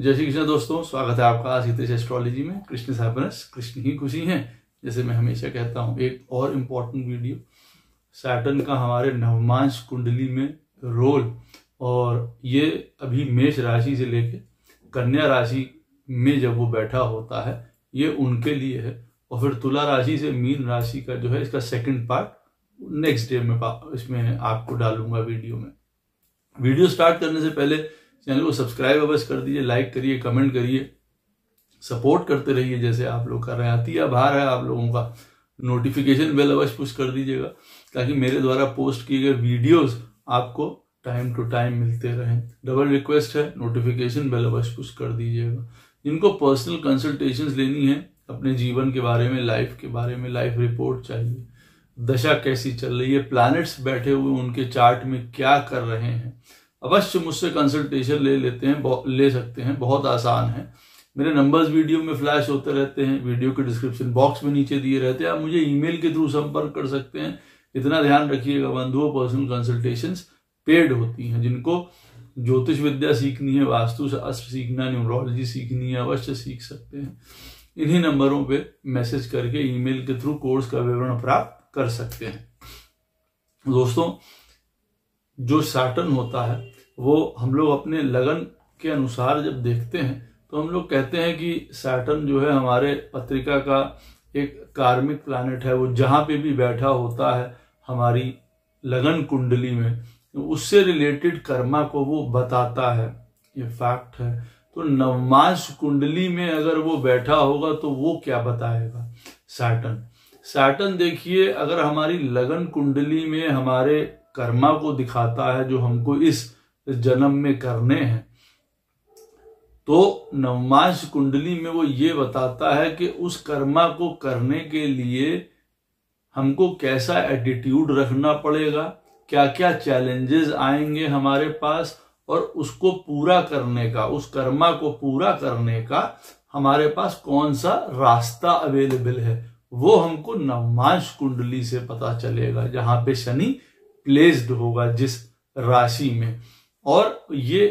जय श्री कृष्ण दोस्तों, स्वागत है आपका हितेश एस्ट्रोलॉजी में। कृष्ण हैप्पीनेस, कृष्ण ही खुशी है, जैसे मैं हमेशा कहता हूँ। एक और इम्पोर्टेंट वीडियो, सैटर्न का हमारे नवमांश कुंडली में रोल, और ये अभी मेष राशि से लेके कन्या राशि में जब वो बैठा होता है, ये उनके लिए है। और फिर तुला राशि से मीन राशि का जो है, इसका सेकंड पार्ट नेक्स्ट डे में इसमें आपको डालूंगा वीडियो में। वीडियो स्टार्ट करने से पहले चैनल को सब्सक्राइब अवश्य कर दीजिए, लाइक करिए, कमेंट करिए, सपोर्ट करते रहिए जैसे आप लोग कर रहे हैं। अति आभार है आप लोगों का। नोटिफिकेशन बेल अवश्य पुश कर दीजिएगा ताकि मेरे द्वारा पोस्ट किए गए वीडियोस आपको टाइम टू टाइम मिलते रहें। डबल रिक्वेस्ट है, नोटिफिकेशन बेल अवश्य पुश कर दीजिएगा। जिनको पर्सनल कंसल्टेशंस लेनी है अपने जीवन के बारे में, लाइफ के बारे में, लाइफ रिपोर्ट चाहिए, दशा कैसी चल रही है, प्लैनेट्स बैठे हुए उनके चार्ट में क्या कर रहे हैं, अवश्य मुझसे कंसल्टेशन ले सकते हैं। बहुत आसान है। मेरे नंबर्स वीडियो में फ्लैश होते रहते हैं, वीडियो के डिस्क्रिप्शन बॉक्स में नीचे दिए रहते हैं। आप मुझे ईमेल के थ्रू संपर्क कर सकते हैं। इतना ध्यान रखिएगा बंधुओं, पर्सनल कंसल्टेशंस पेड होती हैं। जिनको ज्योतिष विद्या सीखनी है, वास्तु शास्त्र सीखना, न्यूमरोलॉजी सीखनी है, अवश्य सीख सकते हैं। इन्हीं नंबरों पे मैसेज करके ईमेल के थ्रू कोर्स का विवरण प्राप्त कर सकते हैं। दोस्तों, जो सैटर्न होता है वो हम लोग अपने लगन के अनुसार जब देखते हैं तो हम लोग कहते हैं कि सैटर्न जो है हमारे पत्रिका का एक कार्मिक प्लैनेट है। वो जहां पे भी बैठा होता है हमारी लगन कुंडली में, उससे रिलेटेड कर्मा को वो बताता है, ये फैक्ट है। तो नवमांश कुंडली में अगर वो बैठा होगा तो वो क्या बताएगा? सैटर्न देखिए, अगर हमारी लगन कुंडली में हमारे कर्मा को दिखाता है जो हमको इस जन्म में करने हैं, तो नवमांश कुंडली में वो ये बताता है कि उस कर्मा को करने के लिए हमको कैसा एटीट्यूड रखना पड़ेगा, क्या क्या चैलेंजेस आएंगे हमारे पास, और उसको पूरा करने का, उस कर्मा को पूरा करने का हमारे पास कौन सा रास्ता अवेलेबल है, वो हमको नवमांश कुंडली से पता चलेगा, जहां पे शनि प्लेस्ड होगा जिस राशि में। और ये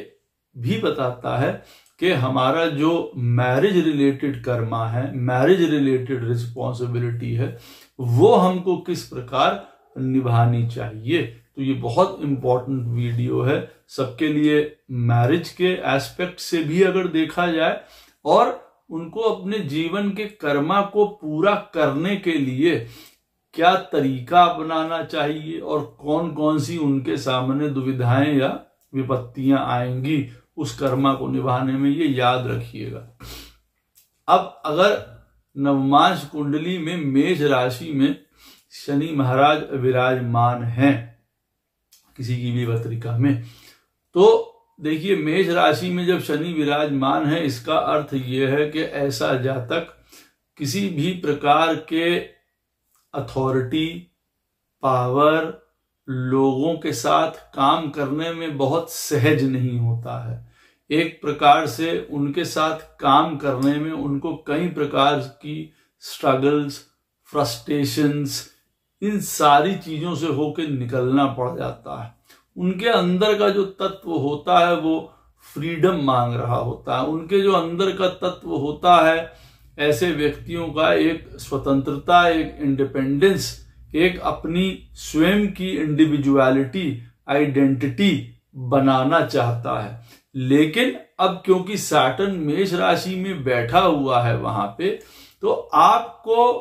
भी बताता है कि हमारा जो मैरिज रिलेटेड कर्मा है, मैरिज रिलेटेड रिस्पॉन्सिबिलिटी है, वो हमको किस प्रकार निभानी चाहिए। तो ये बहुत इंपॉर्टेंट वीडियो है सबके लिए, मैरिज के एस्पेक्ट से भी अगर देखा जाए, और उनको अपने जीवन के कर्मा को पूरा करने के लिए क्या तरीका अपनाना चाहिए, और कौन कौन सी उनके सामने दुविधाएं या विपत्तियां आएंगी उस कर्मा को निभाने में, ये याद रखिएगा। अब अगर नवमांश कुंडली में मेष राशि में शनि महाराज विराजमान हैं किसी की भी पत्रिका में, तो देखिए मेष राशि में जब शनि विराजमान है, इसका अर्थ यह है कि ऐसा जातक किसी भी प्रकार के अथॉरिटी, पावर, लोगों के साथ काम करने में बहुत सहज नहीं होता है। एक प्रकार से उनके साथ काम करने में उनको कई प्रकार की स्ट्रगल्स, फ्रस्ट्रेशंस, इन सारी चीजों से होकर निकलना पड़ जाता है। उनके अंदर का जो तत्व होता है वो फ्रीडम मांग रहा होता है। उनके जो अंदर का तत्व होता है, ऐसे व्यक्तियों का एक स्वतंत्रता, एक इंडिपेंडेंस, एक अपनी स्वयं की इंडिविजुअलिटी, आइडेंटिटी बनाना चाहता है। लेकिन अब क्योंकि सैटर्न मेष राशि में बैठा हुआ है वहां पे, तो आपको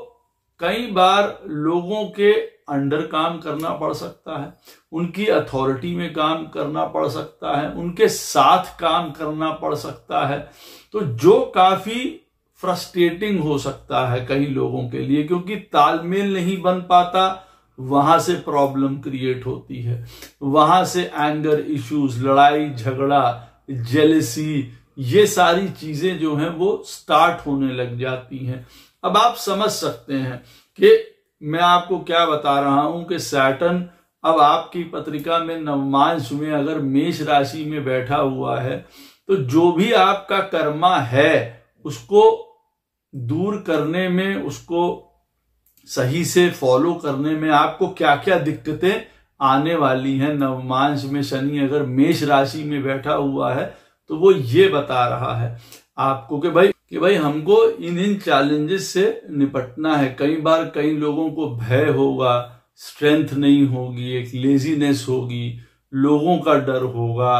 कई बार लोगों के अंडर काम करना पड़ सकता है, उनकी अथॉरिटी में काम करना पड़ सकता है, उनके साथ काम करना पड़ सकता है। तो जो काफी फ्रस्ट्रेटिंग हो सकता है कई लोगों के लिए, क्योंकि तालमेल नहीं बन पाता, वहां से प्रॉब्लम क्रिएट होती है, वहां से एंगर इश्यूज, लड़ाई झगड़ा, जेलसी, ये सारी चीजें जो हैं वो स्टार्ट होने लग जाती हैं। अब आप समझ सकते हैं कि मैं आपको क्या बता रहा हूं कि सैटर्न अब आपकी पत्रिका में नवमांश में अगर मेष राशि में बैठा हुआ है, तो जो भी आपका कर्मा है उसको दूर करने में, उसको सही से फॉलो करने में आपको क्या क्या दिक्कतें आने वाली हैं। नवमांश में शनि अगर मेष राशि में बैठा हुआ है तो वो ये बता रहा है आपको कि भाई हमको इन चैलेंजेस से निपटना है। कई बार कई लोगों को भय होगा, स्ट्रेंथ नहीं होगी, एक लेजीनेस होगी, लोगों का डर होगा,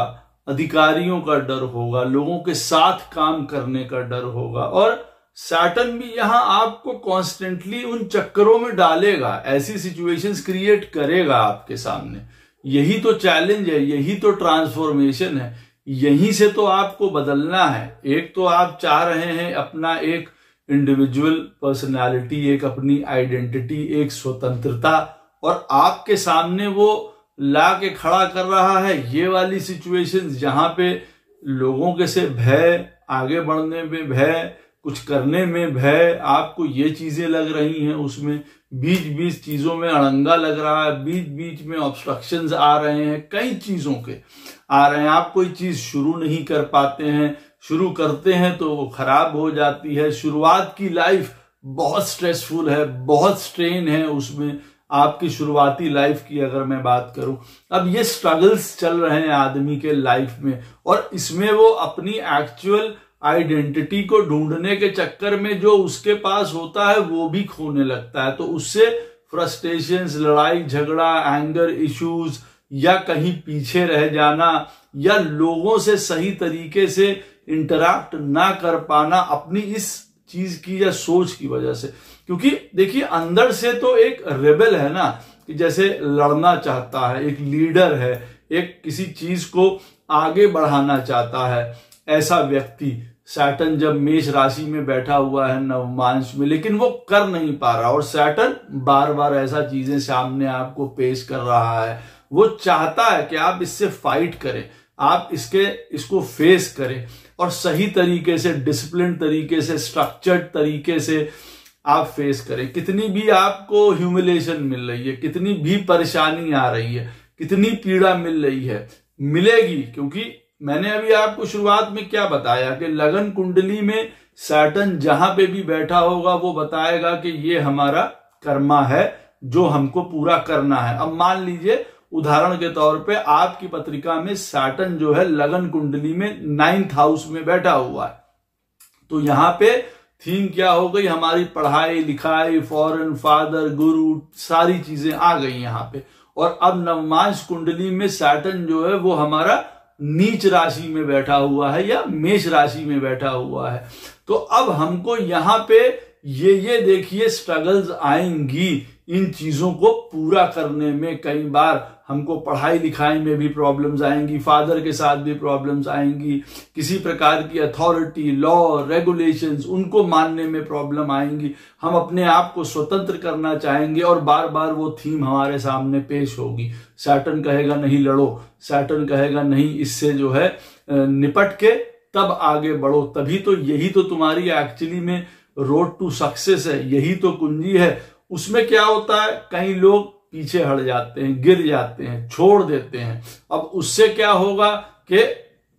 अधिकारियों का डर होगा, लोगों के साथ काम करने का डर होगा। और सैटर्न भी यहां आपको कॉन्स्टेंटली उन चक्करों में डालेगा, ऐसी सिचुएशंस क्रिएट करेगा आपके सामने। यही तो चैलेंज है, यही तो ट्रांसफॉर्मेशन है, यहीं से तो आपको बदलना है। एक तो आप चाह रहे हैं अपना एक इंडिविजुअल पर्सनालिटी, एक अपनी आइडेंटिटी, एक स्वतंत्रता, और आपके सामने वो ला के खड़ा कर रहा है ये वाली सिचुएशंस जहां पे लोगों के से भय, आगे बढ़ने में भय, कुछ करने में भय, आपको ये चीजें लग रही हैं, उसमें बीच बीच चीजों में अड़ंगा लग रहा है, बीच बीच में ऑब्स्ट्रक्शंस आ रहे हैं, कई चीजों के आ रहे हैं। आप कोई चीज शुरू नहीं कर पाते हैं, शुरू करते हैं तो वो खराब हो जाती है। शुरुआत की लाइफ बहुत स्ट्रेसफुल है, बहुत स्ट्रेन है उसमें, आपकी शुरुआती लाइफ की अगर मैं बात करूं। अब ये स्ट्रगल्स चल रहे हैं आदमी के लाइफ में, और इसमें वो अपनी एक्चुअल आइडेंटिटी को ढूंढने के चक्कर में जो उसके पास होता है वो भी खोने लगता है। तो उससे फ्रस्ट्रेशंस, लड़ाई झगड़ा, एंगर इश्यूज, या कहीं पीछे रह जाना, या लोगों से सही तरीके से इंटरैक्ट ना कर पाना अपनी इस चीज की या सोच की वजह से। क्योंकि देखिए अंदर से तो एक रेबेल है ना, कि जैसे लड़ना चाहता है, एक लीडर है, एक किसी चीज को आगे बढ़ाना चाहता है, ऐसा व्यक्ति। सैटर्न जब मेष राशि में बैठा हुआ है नवमांश में, लेकिन वो कर नहीं पा रहा, और सैटर्न बार बार ऐसा चीजें सामने आपको पेश कर रहा है। वो चाहता है कि आप इससे फाइट करें, आप इसको फेस करें, और सही तरीके से, डिसिप्लिन तरीके से, स्ट्रक्चर्ड तरीके से आप फेस करें। कितनी भी आपको ह्यूमिलेशन मिल रही है, कितनी भी परेशानी आ रही है, कितनी पीड़ा मिल रही है, मिलेगी। क्योंकि मैंने अभी आपको शुरुआत में क्या बताया कि लगन कुंडली में सैटर्न जहां पे भी बैठा होगा वो बताएगा कि ये हमारा कर्मा है जो हमको पूरा करना है। अब मान लीजिए उदाहरण के तौर पे आपकी पत्रिका में सैटर्न जो है लगन कुंडली में 9th हाउस में बैठा हुआ है, तो यहां पे थीम क्या हो गई, हमारी पढ़ाई लिखाई, फॉरेन, फादर, गुरु, सारी चीजें आ गई यहां पे। और अब नवमांश कुंडली में सैटर्न जो है वो हमारा नीच राशि में बैठा हुआ है या मेष राशि में बैठा हुआ है। तो अब हमको यहां पे ये देखिए स्ट्रगल्स आएंगी इन चीजों को पूरा करने में। कई बार हमको पढ़ाई लिखाई में भी प्रॉब्लम्स आएंगी, फादर के साथ भी प्रॉब्लम्स आएंगी, किसी प्रकार की अथॉरिटी, लॉ, रेगुलेशंस, उनको मानने में प्रॉब्लम आएंगी। हम अपने आप को स्वतंत्र करना चाहेंगे और बार बार वो थीम हमारे सामने पेश होगी। सैटर्न कहेगा नहीं लड़ो, सैटर्न कहेगा नहीं इससे जो है निपट के तब आगे बढ़ो, तभी तो, यही तो तुम्हारी एक्चुअली में रोड टू सक्सेस है, यही तो कुंजी है। उसमें क्या होता है, कई लोग पीछे हट जाते हैं, गिर जाते हैं, छोड़ देते हैं। अब उससे क्या होगा कि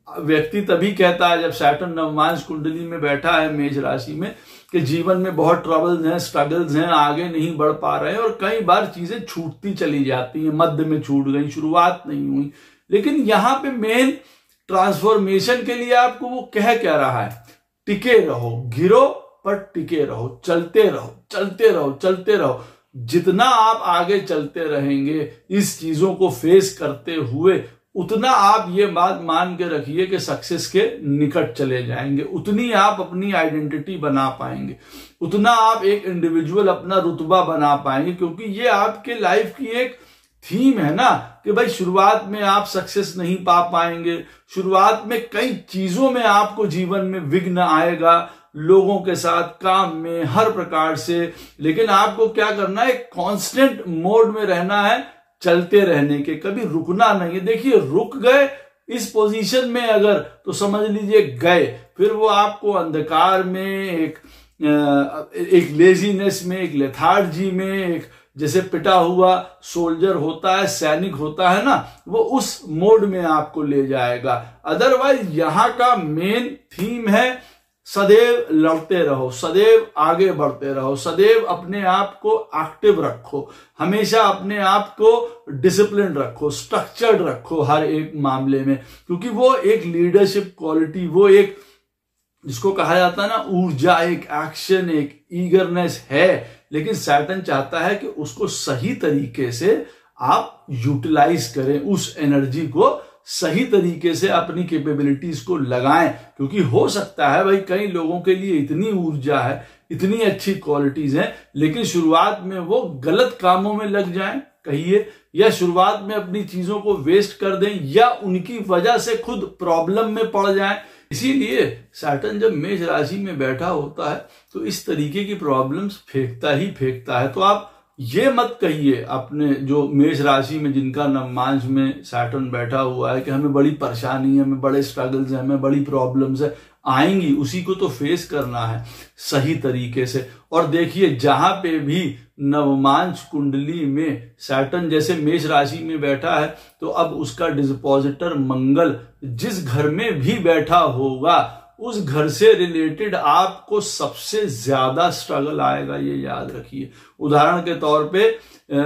व्यक्ति तभी कहता है जब सैटर्न नवमांश कुंडली में बैठा है मेष राशि में कि जीवन में बहुत ट्रबल्स हैं, स्ट्रगल्स हैं, आगे नहीं बढ़ पा रहे हैं, और कई बार चीजें छूटती चली जाती हैं, मध्य में छूट गई, शुरुआत नहीं हुई। लेकिन यहां पे मेन ट्रांसफॉर्मेशन के लिए आपको वो कह क्या रहा है, टिके रहो, गिरो पर टिके रहो, चलते रहो, चलते रहो, चलते रहो। जितना आप आगे चलते रहेंगे इस चीजों को फेस करते हुए, उतना आप ये बात मान के रखिए कि सक्सेस के निकट चले जाएंगे, उतनी आप अपनी आइडेंटिटी बना पाएंगे, उतना आप एक इंडिविजुअल अपना रुतबा बना पाएंगे। क्योंकि ये आपके लाइफ की एक थीम है ना कि भाई शुरुआत में आप सक्सेस नहीं पा पाएंगे, शुरुआत में कई चीजों में आपको जीवन में विघ्न आएगा, लोगों के साथ, काम में, हर प्रकार से। लेकिन आपको क्या करना है, कांस्टेंट मोड में रहना है, चलते रहने के, कभी रुकना नहीं है। देखिए रुक गए इस पोजीशन में अगर, तो समझ लीजिए गए, फिर वो आपको अंधकार में, एक लेजीनेस में, एक लेथार्जी में, एक जैसे पिटा हुआ सोल्जर होता है, सैनिक होता है ना, वो उस मोड में आपको ले जाएगा। अदरवाइज यहां का मेन थीम है सदैव लड़ते रहो, सदैव आगे बढ़ते रहो, सदैव अपने आप को एक्टिव रखो, हमेशा अपने आप को डिसिप्लिन रखो, स्ट्रक्चर्ड रखो हर एक मामले में, क्योंकि वो एक लीडरशिप क्वालिटी, वो एक जिसको कहा जाता है ना ऊर्जा, एक एक्शन, एक ईगरनेस है। लेकिन सैटर्न चाहता है कि उसको सही तरीके से आप यूटिलाइज करें, उस एनर्जी को सही तरीके से अपनी कैपेबिलिटीज को लगाएं, क्योंकि हो सकता है भाई कई लोगों के लिए इतनी ऊर्जा है, इतनी अच्छी क्वालिटीज हैं, लेकिन शुरुआत में वो गलत कामों में लग जाएं कहिए, या शुरुआत में अपनी चीजों को वेस्ट कर दें, या उनकी वजह से खुद प्रॉब्लम में पड़ जाएं। इसीलिए सैटर्न जब मेष राशि में बैठा होता है तो इस तरीके की प्रॉब्लम्स फेंकता ही फेंकता है। तो आप ये मत कहिए अपने जो मेष राशि में जिनका नवमांश में सैटर्न बैठा हुआ है कि हमें बड़ी परेशानी है, हमें बड़े स्ट्रगल्स हैं, हमें बड़ी प्रॉब्लम्स है। आएंगी, उसी को तो फेस करना है सही तरीके से। और देखिए जहां पे भी नवमांश कुंडली में सैटर्न जैसे मेष राशि में बैठा है तो अब उसका डिस्पोजिटर मंगल जिस घर में भी बैठा होगा उस घर से रिलेटेड आपको सबसे ज्यादा स्ट्रगल आएगा, ये याद रखिए। उदाहरण के तौर पे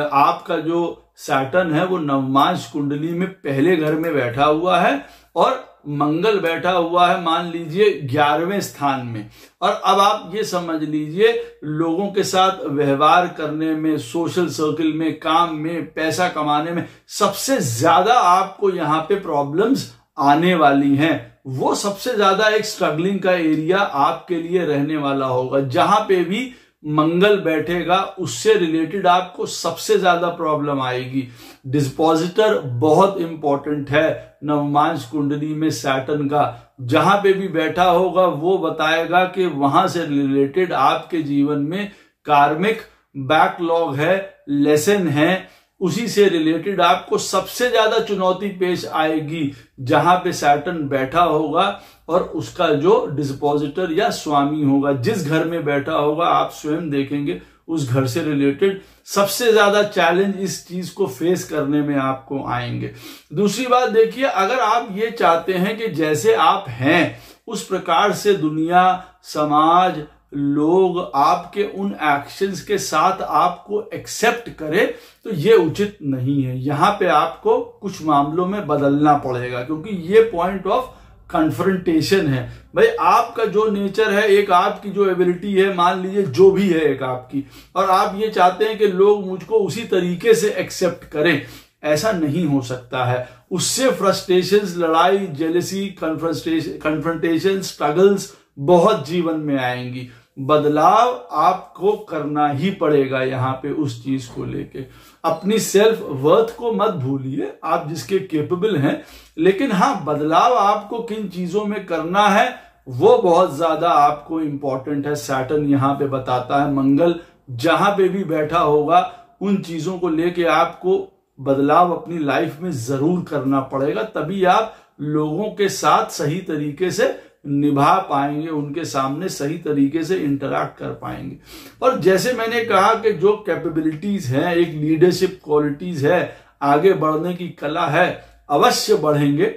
आपका जो सैटर्न है वो नवमांश कुंडली में पहले घर में बैठा हुआ है और मंगल बैठा हुआ है मान लीजिए 11वें स्थान में। और अब आप ये समझ लीजिए लोगों के साथ व्यवहार करने में, सोशल सर्किल में, काम में, पैसा कमाने में सबसे ज्यादा आपको यहां पे प्रॉब्लम्स आने वाली हैं। वो सबसे ज्यादा एक स्ट्रगलिंग का एरिया आपके लिए रहने वाला होगा। जहां पे भी मंगल बैठेगा उससे रिलेटेड आपको सबसे ज्यादा प्रॉब्लम आएगी। डिस्पोजिटर बहुत इंपॉर्टेंट है नवमांश कुंडली में सैटर्न का। जहां पे भी बैठा होगा वो बताएगा कि वहां से रिलेटेड आपके जीवन में कार्मिक बैकलॉग है, लेसन है, उसी से रिलेटेड आपको सबसे ज्यादा चुनौती पेश आएगी जहां पे सैटर्न बैठा होगा और उसका जो डिस्पोजिटर या स्वामी होगा। जिस घर में बैठा होगा आप स्वयं देखेंगे उस घर से रिलेटेड सबसे ज्यादा चैलेंज इस चीज को फेस करने में आपको आएंगे। दूसरी बात देखिए, अगर आप ये चाहते हैं कि जैसे आप हैं उस प्रकार से दुनिया, समाज, लोग आपके उन एक्शंस के साथ आपको एक्सेप्ट करे तो ये उचित नहीं है। यहां पे आपको कुछ मामलों में बदलना पड़ेगा क्योंकि ये पॉइंट ऑफ कन्फ्रंटेशन है। भाई आपका जो नेचर है, एक आपकी जो एबिलिटी है, मान लीजिए जो भी है एक आपकी, और आप ये चाहते हैं कि लोग मुझको उसी तरीके से एक्सेप्ट करें, ऐसा नहीं हो सकता है। उससे फ्रस्ट्रेशंस, लड़ाई, जेलसी, कन्फ्रंटेशन, स्ट्रगल्स बहुत जीवन में आएंगी। बदलाव आपको करना ही पड़ेगा यहां पे उस चीज को लेके। अपनी सेल्फ वर्थ को मत भूलिए, आप जिसके केपेबल हैं, लेकिन हाँ बदलाव आपको किन चीजों में करना है वो बहुत ज्यादा आपको इंपॉर्टेंट है। सैटर्न यहां पे बताता है, मंगल जहां पे भी बैठा होगा उन चीजों को लेके आपको बदलाव अपनी लाइफ में जरूर करना पड़ेगा, तभी आप लोगों के साथ सही तरीके से निभा पाएंगे, उनके सामने सही तरीके से इंटरैक्ट कर पाएंगे। और जैसे मैंने कहा कि जो कैपेबिलिटीज हैं, एक लीडरशिप क्वालिटीज है, आगे बढ़ने की कला है, अवश्य बढ़ेंगे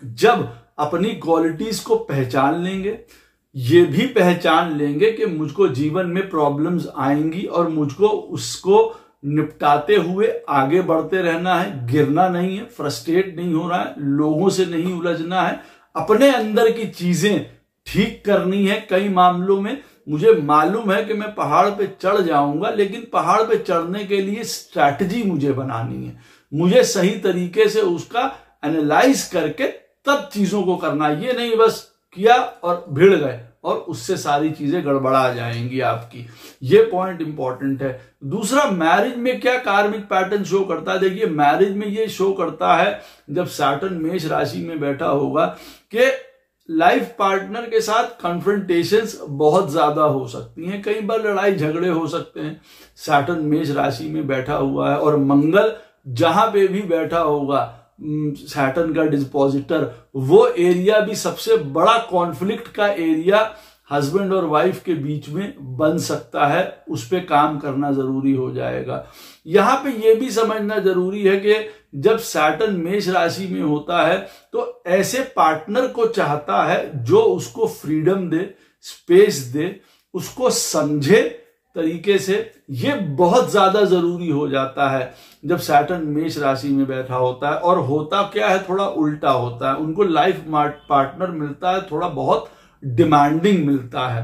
जब अपनी क्वालिटीज को पहचान लेंगे, ये भी पहचान लेंगे कि मुझको जीवन में प्रॉब्लम्स आएंगी और मुझको उसको निपटाते हुए आगे बढ़ते रहना है, गिरना नहीं है, फ्रस्ट्रेट नहीं हो रहा है, लोगों से नहीं उलझना है, अपने अंदर की चीजें ठीक करनी है। कई मामलों में मुझे मालूम है कि मैं पहाड़ पे चढ़ जाऊंगा, लेकिन पहाड़ पे चढ़ने के लिए स्ट्रैटेजी मुझे बनानी है, मुझे सही तरीके से उसका एनालाइज करके तब चीजों को करना। ये नहीं बस किया और भिड़ गए और उससे सारी चीजें गड़बड़ा जाएंगी आपकी। ये पॉइंट इंपॉर्टेंट है। दूसरा, मैरिज में क्या कार्मिक पैटर्न शो करता है? देखिए मैरिज में ये शो करता है जब सैटर्न मेष राशि में बैठा होगा कि लाइफ पार्टनर के साथ कन्फ्रंटेशंस बहुत ज्यादा हो सकती हैं, कई बार लड़ाई झगड़े हो सकते हैं। सैटर्न मेष राशि में बैठा हुआ है और मंगल जहां पे भी बैठा होगा सैटर्न का डिस्पोजिटर, वो एरिया भी सबसे बड़ा कॉन्फ्लिक्ट का एरिया हस्बैंड और वाइफ के बीच में बन सकता है, उस पे काम करना जरूरी हो जाएगा। यहां पे ये भी समझना जरूरी है कि जब सैटर्न मेष राशि में होता है तो ऐसे पार्टनर को चाहता है जो उसको फ्रीडम दे, स्पेस दे, उसको समझे तरीके से। ये बहुत ज्यादा जरूरी हो जाता है जब सैटर्न मेष राशि में बैठा होता है। और होता क्या है, थोड़ा उल्टा होता है, उनको लाइफ पार्टनर मिलता है थोड़ा बहुत डिमांडिंग मिलता है,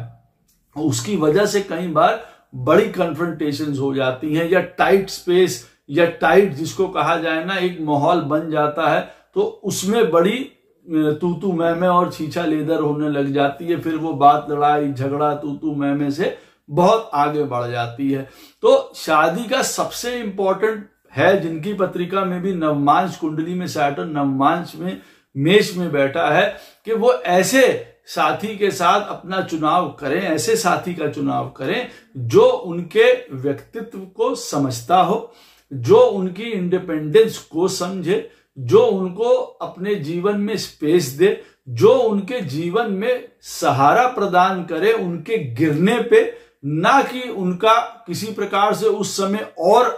उसकी वजह से कई बार बड़ी कन्फ्रंटेशंस हो जाती हैं, या टाइट स्पेस या टाइट जिसको कहा जाए ना, एक माहौल बन जाता है तो उसमें बड़ी तू मैं और छीछा लेदर होने लग जाती है। फिर वो बात, लड़ाई झगड़ा, तू मैं से बहुत आगे बढ़ जाती है। तो शादी का सबसे इंपॉर्टेंट है, जिनकी पत्रिका में भी नवमांश कुंडली में सैटर्न नवमांश में मेष में बैठा है, कि वो ऐसे साथी के साथ अपना चुनाव करें, ऐसे साथी का चुनाव करें जो उनके व्यक्तित्व को समझता हो, जो उनकी इंडिपेंडेंस को समझे, जो उनको अपने जीवन में स्पेस दे, जो उनके जीवन में सहारा प्रदान करे उनके गिरने पे, ना कि उनका किसी प्रकार से उस समय और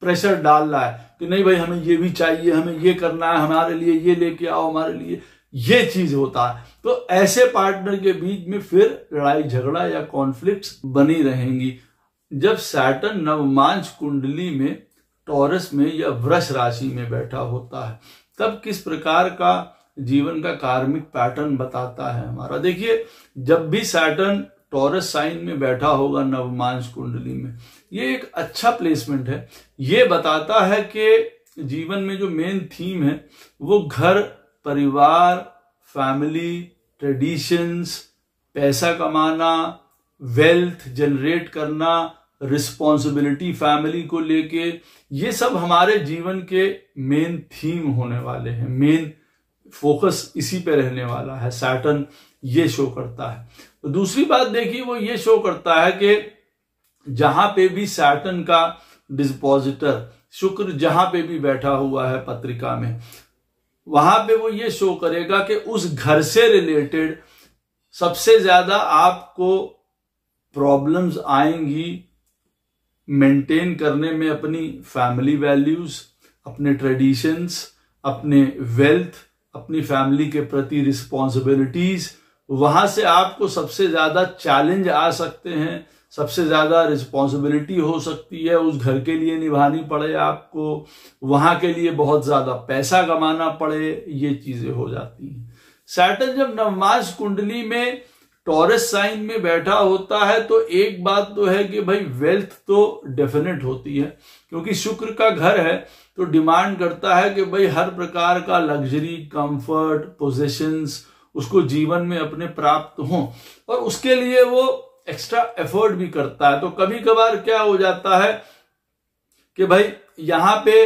प्रेशर डाल रहा है कि नहीं भाई हमें ये भी चाहिए, हमें ये करना है, हमारे लिए ये लेके आओ, हमारे लिए ये चीज होता है। तो ऐसे पार्टनर के बीच में फिर लड़ाई झगड़ा या कॉन्फ्लिक्ट्स बनी रहेंगी। जब सैटर्न नवमांश कुंडली में टॉरस में या वृष राशि में बैठा होता है तब किस प्रकार का जीवन का कार्मिक पैटर्न बताता है हमारा। देखिए, जब भी सैटर्न टॉरस साइन में बैठा होगा नवमांश कुंडली में, ये एक अच्छा प्लेसमेंट है। ये बताता है कि जीवन में जो मेन थीम है वो घर, परिवार, फैमिली, ट्रेडिशंस, पैसा कमाना, वेल्थ जनरेट करना, रिस्पॉन्सिबिलिटी फैमिली को लेके, ये सब हमारे जीवन के मेन थीम होने वाले हैं। मेन फोकस इसी पे रहने वाला है। सैटर्न ये शो करता है। तो दूसरी बात देखिए, वो ये शो करता है कि जहां पे भी सैटर्न का डिस्पोजिटर शुक्र जहां पे भी बैठा हुआ है पत्रिका में, वहां पे वो ये शो करेगा कि उस घर से रिलेटेड सबसे ज्यादा आपको प्रॉब्लम्स आएंगी मेंटेन करने में, अपनी फैमिली वैल्यूज, अपने ट्रेडिशंस, अपने वेल्थ, अपनी फैमिली के प्रति रिस्पॉन्सिबिलिटीज। वहां से आपको सबसे ज्यादा चैलेंज आ सकते हैं, सबसे ज्यादा रिस्पॉन्सिबिलिटी हो सकती है उस घर के लिए निभानी पड़े आपको, वहां के लिए बहुत ज्यादा पैसा कमाना पड़े, ये चीजें हो जाती हैं। सैटर्न जब नवमांश कुंडली में टॉरस साइन में बैठा होता है तो एक बात तो है कि भाई वेल्थ तो डेफिनेट होती है, क्योंकि शुक्र का घर है तो डिमांड करता है कि भाई हर प्रकार का लग्जरी, कंफर्ट, पोजेशंस उसको जीवन में अपने प्राप्त हों, और उसके लिए वो एक्स्ट्रा एफर्ट भी करता है। तो कभी कभार क्या हो जाता है कि भाई यहां पे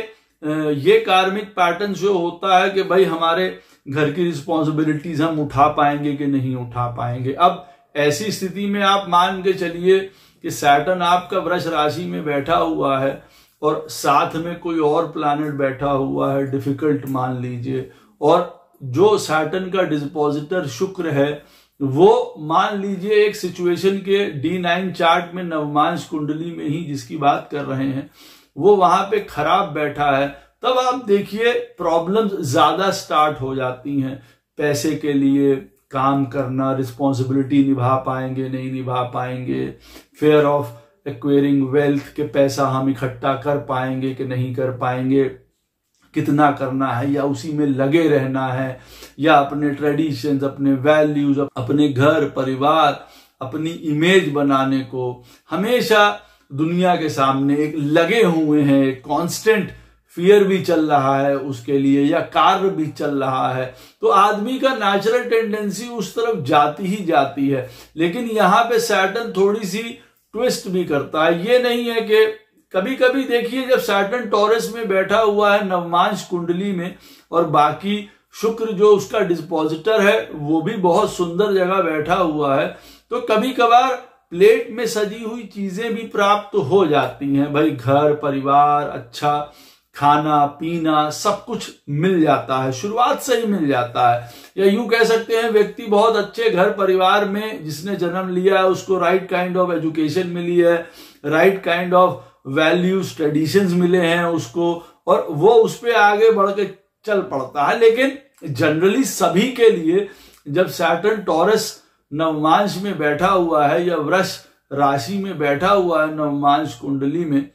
ये कार्मिक पैटर्न जो होता है कि भाई हमारे घर की रिस्पॉन्सिबिलिटीज हम उठा पाएंगे कि नहीं उठा पाएंगे। अब ऐसी स्थिति में आप मान के चलिए कि सैटर्न आपका वृष राशि में बैठा हुआ है और साथ में कोई और प्लैनेट बैठा हुआ है, डिफिकल्ट मान लीजिए, और जो सैटर्न का डिस्पोजिटर शुक्र है वो मान लीजिए एक सिचुएशन के D9 चार्ट में नवमांश कुंडली में ही जिसकी बात कर रहे हैं वो वहां पे खराब बैठा है, तब आप देखिए प्रॉब्लम्स ज्यादा स्टार्ट हो जाती हैं। पैसे के लिए काम करना, रिस्पॉन्सिबिलिटी निभा पाएंगे नहीं निभा पाएंगे, फेयर ऑफ एक्वायरिंग वेल्थ के पैसा हम इकट्ठा कर पाएंगे कि नहीं कर पाएंगे, कितना करना है या उसी में लगे रहना है, या अपने ट्रेडिशंस, अपने वैल्यूज, अपने घर परिवार, अपनी इमेज बनाने को हमेशा दुनिया के सामने एक लगे हुए हैं, कांस्टेंट फियर भी चल रहा है उसके लिए, या कार्य भी चल रहा है। तो आदमी का नेचुरल टेंडेंसी उस तरफ जाती ही जाती है। लेकिन यहां पे सैटर्न थोड़ी सी ट्विस्ट भी करता है। ये नहीं है कि कभी कभी देखिए जब सैटर्न टॉरस में बैठा हुआ है नवमांश कुंडली में और बाकी शुक्र जो उसका डिस्पोजिटर है वो भी बहुत सुंदर जगह बैठा हुआ है, तो कभी कभार प्लेट में सजी हुई चीजें भी प्राप्त हो जाती हैं। भाई घर परिवार, अच्छा खाना पीना सब कुछ मिल जाता है, शुरुआत से ही मिल जाता है। या यूं कह सकते हैं व्यक्ति बहुत अच्छे घर परिवार में जिसने जन्म लिया है उसको राइट काइंड ऑफ एजुकेशन मिली है, right kind of values traditions मिले हैं उसको, और वो उस पर आगे बढ़ के चल पड़ता है। लेकिन जनरली सभी के लिए जब सैटर्न टॉरस नवमांश में बैठा हुआ है या वृष राशि में बैठा हुआ है नवमांश कुंडली में,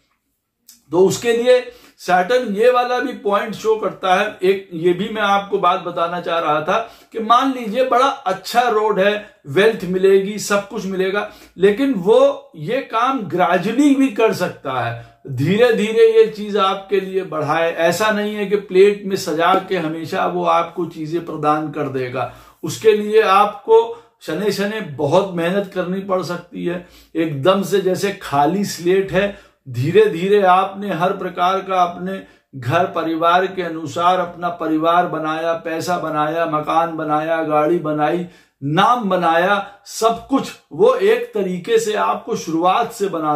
तो उसके लिए सैटर्न ये वाला भी पॉइंट शो करता है। एक ये भी मैं आपको बात बताना चाह रहा था कि मान लीजिए बड़ा अच्छा रोड है, वेल्थ मिलेगी, सब कुछ मिलेगा, लेकिन वो ये काम ग्रेजुअली भी कर सकता है, धीरे धीरे ये चीज आपके लिए बढ़ाए। ऐसा नहीं है कि प्लेट में सजा के हमेशा वो आपको चीजें प्रदान कर देगा। उसके लिए आपको शनै शनै बहुत मेहनत करनी पड़ सकती है। एकदम से जैसे खाली स्लेट है, धीरे धीरे आपने हर प्रकार का अपने घर परिवार के अनुसार अपना परिवार बनाया, पैसा बनाया, मकान बनाया, गाड़ी बनाई, नाम बनाया, सब कुछ वो एक तरीके से आपको शुरुआत से बनवा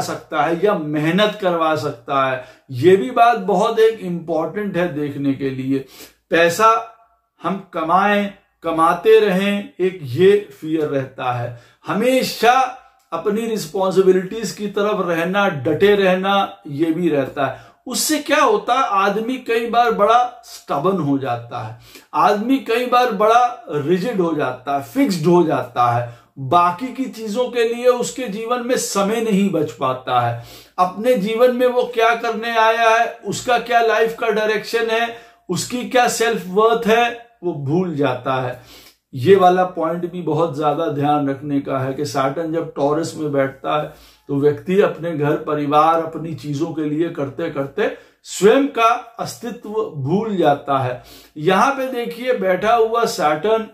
सकता है या मेहनत करवा सकता है। ये भी बात बहुत एक इंपॉर्टेंट है देखने के लिए। पैसा हम कमाते रहें, एक ये फियर रहता है। हमेशा अपनी रिस्पॉन्सिबिलिटीज की तरफ रहना, डटे रहना, ये भी रहता है। उससे क्या होता है, आदमी कई बार बड़ा स्टबन हो जाता है, आदमी कई बार बड़ा रिजिड हो जाता है, फिक्स्ड हो जाता है। बाकी की चीजों के लिए उसके जीवन में समय नहीं बच पाता है। अपने जीवन में वो क्या करने आया है, उसका क्या लाइफ का डायरेक्शन है, उसकी क्या सेल्फ वर्थ है, वो भूल जाता है। ये वाला पॉइंट भी बहुत ज्यादा ध्यान रखने का है कि सैटर्न जब टॉरस में बैठता है तो व्यक्ति अपने घर परिवार अपनी चीजों के लिए करते करते स्वयं का अस्तित्व भूल जाता है। यहां पे देखिए बैठा हुआ सैटर्न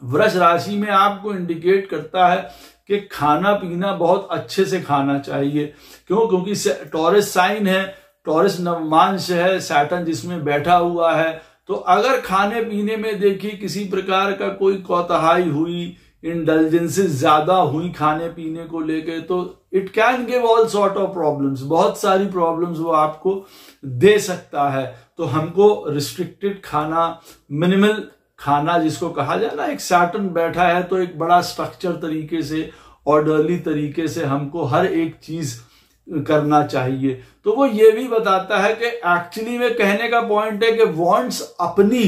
वृष राशि में आपको इंडिकेट करता है कि खाना पीना बहुत अच्छे से खाना चाहिए। क्योंकि टॉरस साइन है, टॉरस नवमांश है, सैटर्न जिसमें बैठा हुआ है। तो अगर खाने पीने में देखिए किसी प्रकार का कोई कोताही हुई, इंडल्जेंसेस ज्यादा हुई खाने पीने को लेके, तो it can give all sort of problems, बहुत सारी प्रॉब्लम्स वो आपको दे सकता है। तो हमको रिस्ट्रिक्टेड खाना, मिनिमल खाना जिसको कहा जाए ना, एक सैटर्न बैठा है तो एक बड़ा स्ट्रक्चर तरीके से, ऑर्डरली तरीके से हमको हर एक चीज करना चाहिए। तो वो ये भी बताता है कि एक्चुअली में कहने का पॉइंट है कि वांट्स अपनी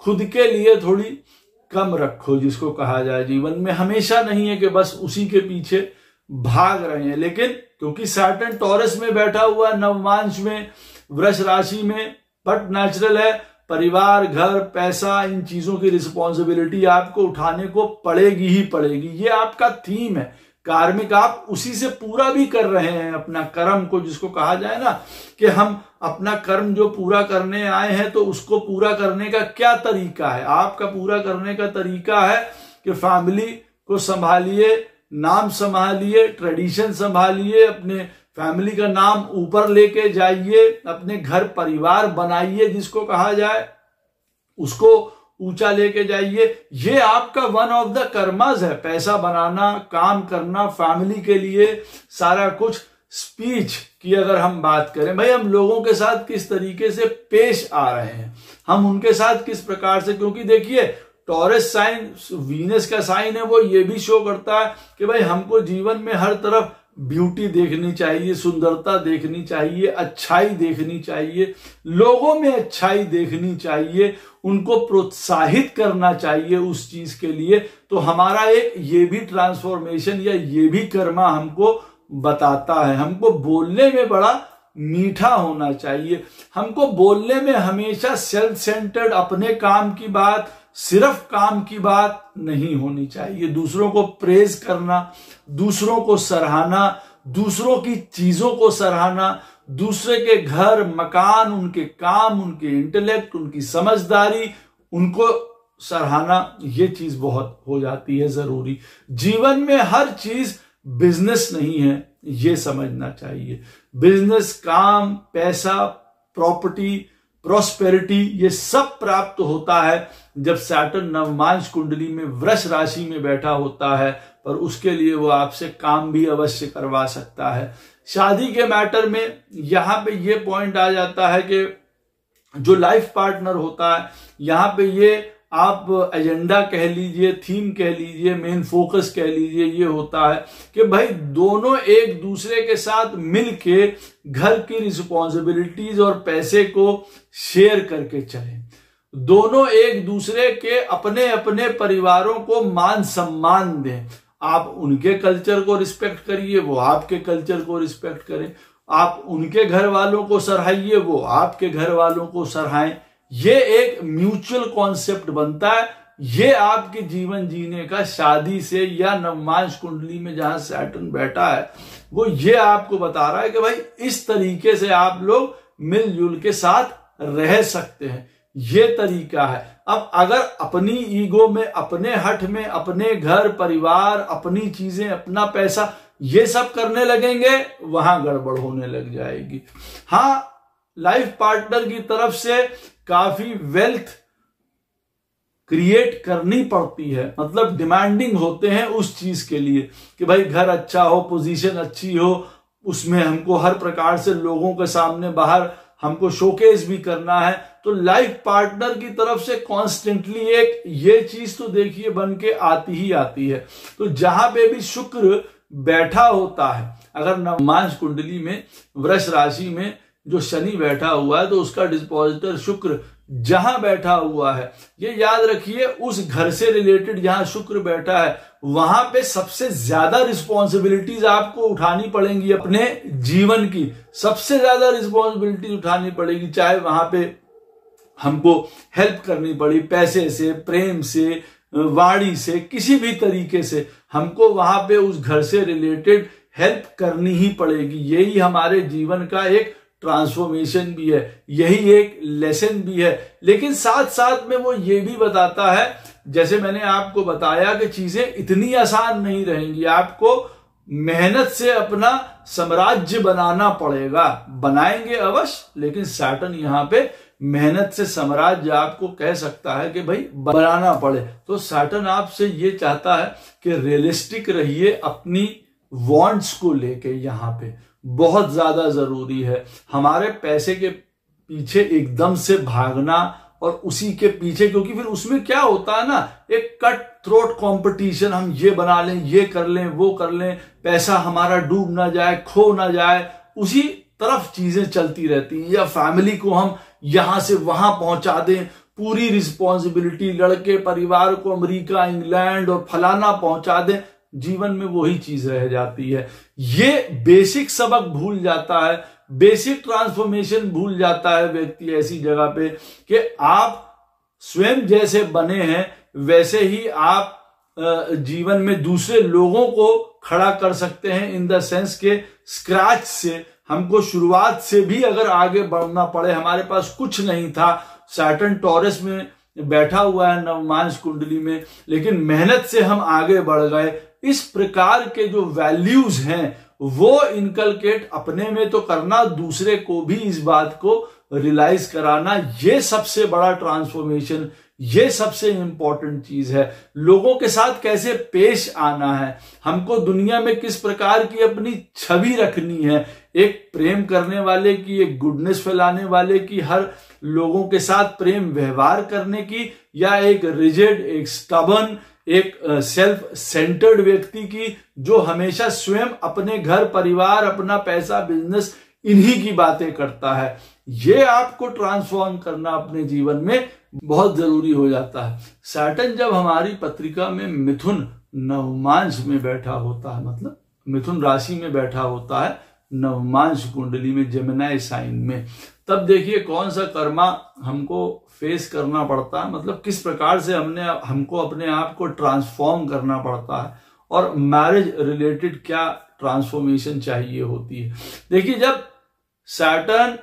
खुद के लिए थोड़ी कम रखो, जिसको कहा जाए। जीवन में हमेशा नहीं है कि बस उसी के पीछे भाग रहे हैं। लेकिन क्योंकि सैटर्न टॉरस में बैठा हुआ नवमांश में वृष राशि में, बट नेचुरल है, परिवार, घर, पैसा, इन चीजों की रिस्पॉन्सिबिलिटी आपको उठाने को पड़ेगी ही पड़ेगी। ये आपका थीम है कार्मिक, आप उसी से पूरा भी कर रहे हैं अपना कर्म को, जिसको कहा जाए ना कि हम अपना कर्म जो पूरा करने आए हैं तो उसको पूरा करने का क्या तरीका है। आपका पूरा करने का तरीका है कि फैमिली को संभालिए, नाम संभालिए, ट्रेडिशन संभालिए, अपने फैमिली का नाम ऊपर लेके जाइए, अपने घर परिवार बनाइए, जिसको कहा जाए उसको ऊंचा लेके जाइए। ये आपका वन ऑफ द कर्मास है, पैसा बनाना, काम करना, फैमिली के लिए सारा कुछ। स्पीच की अगर हम बात करें, भाई हम लोगों के साथ किस तरीके से पेश आ रहे हैं, हम उनके साथ किस प्रकार से, क्योंकि देखिए टॉरस साइन वीनस का साइन है, वो ये भी शो करता है कि भाई हमको जीवन में हर तरफ ब्यूटी देखनी चाहिए, सुंदरता देखनी चाहिए, अच्छाई देखनी चाहिए, लोगों में अच्छाई देखनी चाहिए, उनको प्रोत्साहित करना चाहिए उस चीज के लिए। तो हमारा एक ये भी ट्रांसफॉर्मेशन या ये भी कर्मा हमको बताता है। हमको बोलने में बड़ा मीठा होना चाहिए, हमको बोलने में हमेशा सेल्फ सेंटर्ड, अपने काम की बात, सिर्फ काम की बात नहीं होनी चाहिए। दूसरों को प्रेज करना, दूसरों को सराहना, दूसरों की चीजों को सराहना, दूसरे के घर, मकान, उनके काम, उनके इंटेलेक्ट, उनकी समझदारी, उनको सराहना, ये चीज बहुत हो जाती है जरूरी। जीवन में हर चीज बिजनेस नहीं है, ये समझना चाहिए। बिजनेस, काम, पैसा, प्रॉपर्टी, प्रॉस्पेरिटी, ये सब प्राप्त होता है जब सैटर्न नवमांश कुंडली में वृष राशि में बैठा होता है, पर उसके लिए वो आपसे काम भी अवश्य करवा सकता है। शादी के मैटर में यहाँ पे ये पॉइंट आ जाता है कि जो लाइफ पार्टनर होता है, यहाँ पे ये आप एजेंडा कह लीजिए, थीम कह लीजिए, मेन फोकस कह लीजिए, ये होता है कि भाई दोनों एक दूसरे के साथ मिलके घर की रिस्पॉन्सिबिलिटीज और पैसे को शेयर करके चलें। दोनों एक दूसरे के अपने अपने परिवारों को मान सम्मान दें। आप उनके कल्चर को रिस्पेक्ट करिए, वो आपके कल्चर को रिस्पेक्ट करें। आप उनके घर वालों को सराहिए, वो आपके घर वालों को सराहें। ये एक म्यूचुअल कॉन्सेप्ट बनता है। ये आपके जीवन जीने का शादी से या नवमांश कुंडली में जहां सैटर्न बैठा है, वो ये आपको बता रहा है कि भाई इस तरीके से आप लोग मिलजुल के साथ रह सकते हैं। ये तरीका है। अब अगर अपनी ईगो में, अपने हठ में, अपने घर परिवार, अपनी चीजें, अपना पैसा, ये सब करने लगेंगे, वहां गड़बड़ होने लग जाएगी। हाँ, लाइफ पार्टनर की तरफ से काफी वेल्थ क्रिएट करनी पड़ती है, मतलब डिमांडिंग होते हैं उस चीज के लिए कि भाई घर अच्छा हो, पोजीशन अच्छी हो, उसमें हमको हर प्रकार से लोगों के सामने बाहर हमको शोकेस भी करना है। तो लाइफ पार्टनर की तरफ से कॉन्स्टेंटली एक ये चीज तो देखिए बन के आती ही आती है। तो जहां पे भी शुक्र बैठा होता है, अगर नवमांश कुंडली में वृष राशि में जो शनि बैठा हुआ है, तो उसका डिस्पोजिटर शुक्र जहां बैठा हुआ है, ये याद रखिए उस घर से रिलेटेड जहां शुक्र बैठा है, वहां पे सबसे ज्यादा रिस्पॉन्सिबिलिटीज आपको उठानी पड़ेंगी। अपने जीवन की सबसे ज्यादा रिस्पॉन्सिबिलिटीज उठानी पड़ेगी, चाहे वहां पे हमको हेल्प करनी पड़ी, पैसे से, प्रेम से, वाणी से, किसी भी तरीके से हमको वहां पे उस घर से रिलेटेड हेल्प करनी ही पड़ेगी। यही हमारे जीवन का एक ट्रांसफॉर्मेशन भी है, यही एक लेसन भी है। लेकिन साथ साथ में वो ये भी बताता है, जैसे मैंने आपको बताया कि चीजें इतनी आसान नहीं रहेंगी, आपको मेहनत से अपना साम्राज्य बनाना पड़ेगा। बनाएंगे अवश्य, लेकिन सैटर्न यहां पे मेहनत से साम्राज्य आपको कह सकता है कि भाई बनाना पड़े। तो सैटर्न आपसे ये चाहता है कि रियलिस्टिक रहिए अपनी वांट्स को लेके। यहाँ पे बहुत ज्यादा जरूरी है हमारे पैसे के पीछे एकदम से भागना और उसी के पीछे, क्योंकि फिर उसमें क्या होता है ना, एक कट थ्रोट कंपटीशन, हम ये बना लें, ये कर लें, वो कर लें, पैसा हमारा डूब ना जाए, खो ना जाए, उसी तरफ चीजें चलती रहती हैं। या फैमिली को हम यहां से वहां पहुंचा दें, पूरी रिस्पॉन्सिबिलिटी लड़के परिवार को अमेरिका, इंग्लैंड और फलाना पहुंचा दें, जीवन में वही चीज रह जाती है। ये बेसिक सबक भूल जाता है, बेसिक ट्रांसफॉर्मेशन भूल जाता है व्यक्ति ऐसी जगह पे कि आप स्वयं जैसे बने हैं वैसे ही आप जीवन में दूसरे लोगों को खड़ा कर सकते हैं, इन द सेंस के स्क्रैच से हमको शुरुआत से भी अगर आगे बढ़ना पड़े, हमारे पास कुछ नहीं था, सैटर्न टॉरस में बैठा हुआ है नवमांश कुंडली में, लेकिन मेहनत से हम आगे बढ़ गए। इस प्रकार के जो वैल्यूज हैं वो इनकलकेट अपने में तो करना, दूसरे को भी इस बात को रियलाइज कराना, ये सबसे बड़ा ट्रांसफॉर्मेशन, ये सबसे इंपॉर्टेंट चीज है। लोगों के साथ कैसे पेश आना है, हमको दुनिया में किस प्रकार की अपनी छवि रखनी है, एक प्रेम करने वाले की, एक गुडनेस फैलाने वाले की, हर लोगों के साथ प्रेम व्यवहार करने की, या एक रिजिड, एक स्टबर्न, एक सेल्फ सेंटर्ड व्यक्ति की जो हमेशा स्वयं अपने घर परिवार, अपना पैसा, बिजनेस, इन्हीं की बातें करता है। ये आपको ट्रांसफॉर्म करना अपने जीवन में बहुत जरूरी हो जाता है। सैटर्न जब हमारी पत्रिका में मिथुन नवमांश में बैठा होता है, मतलब मिथुन राशि में बैठा होता है नवमांश कुंडली में, जेमिनी साइन में, तब देखिए कौन सा कर्मा हमको फेस करना पड़ता है, मतलब किस प्रकार से हमको अपने आप को ट्रांसफॉर्म करना पड़ता है, और मैरिज रिलेटेड क्या ट्रांसफॉर्मेशन चाहिए होती है। देखिए जब सैटर्न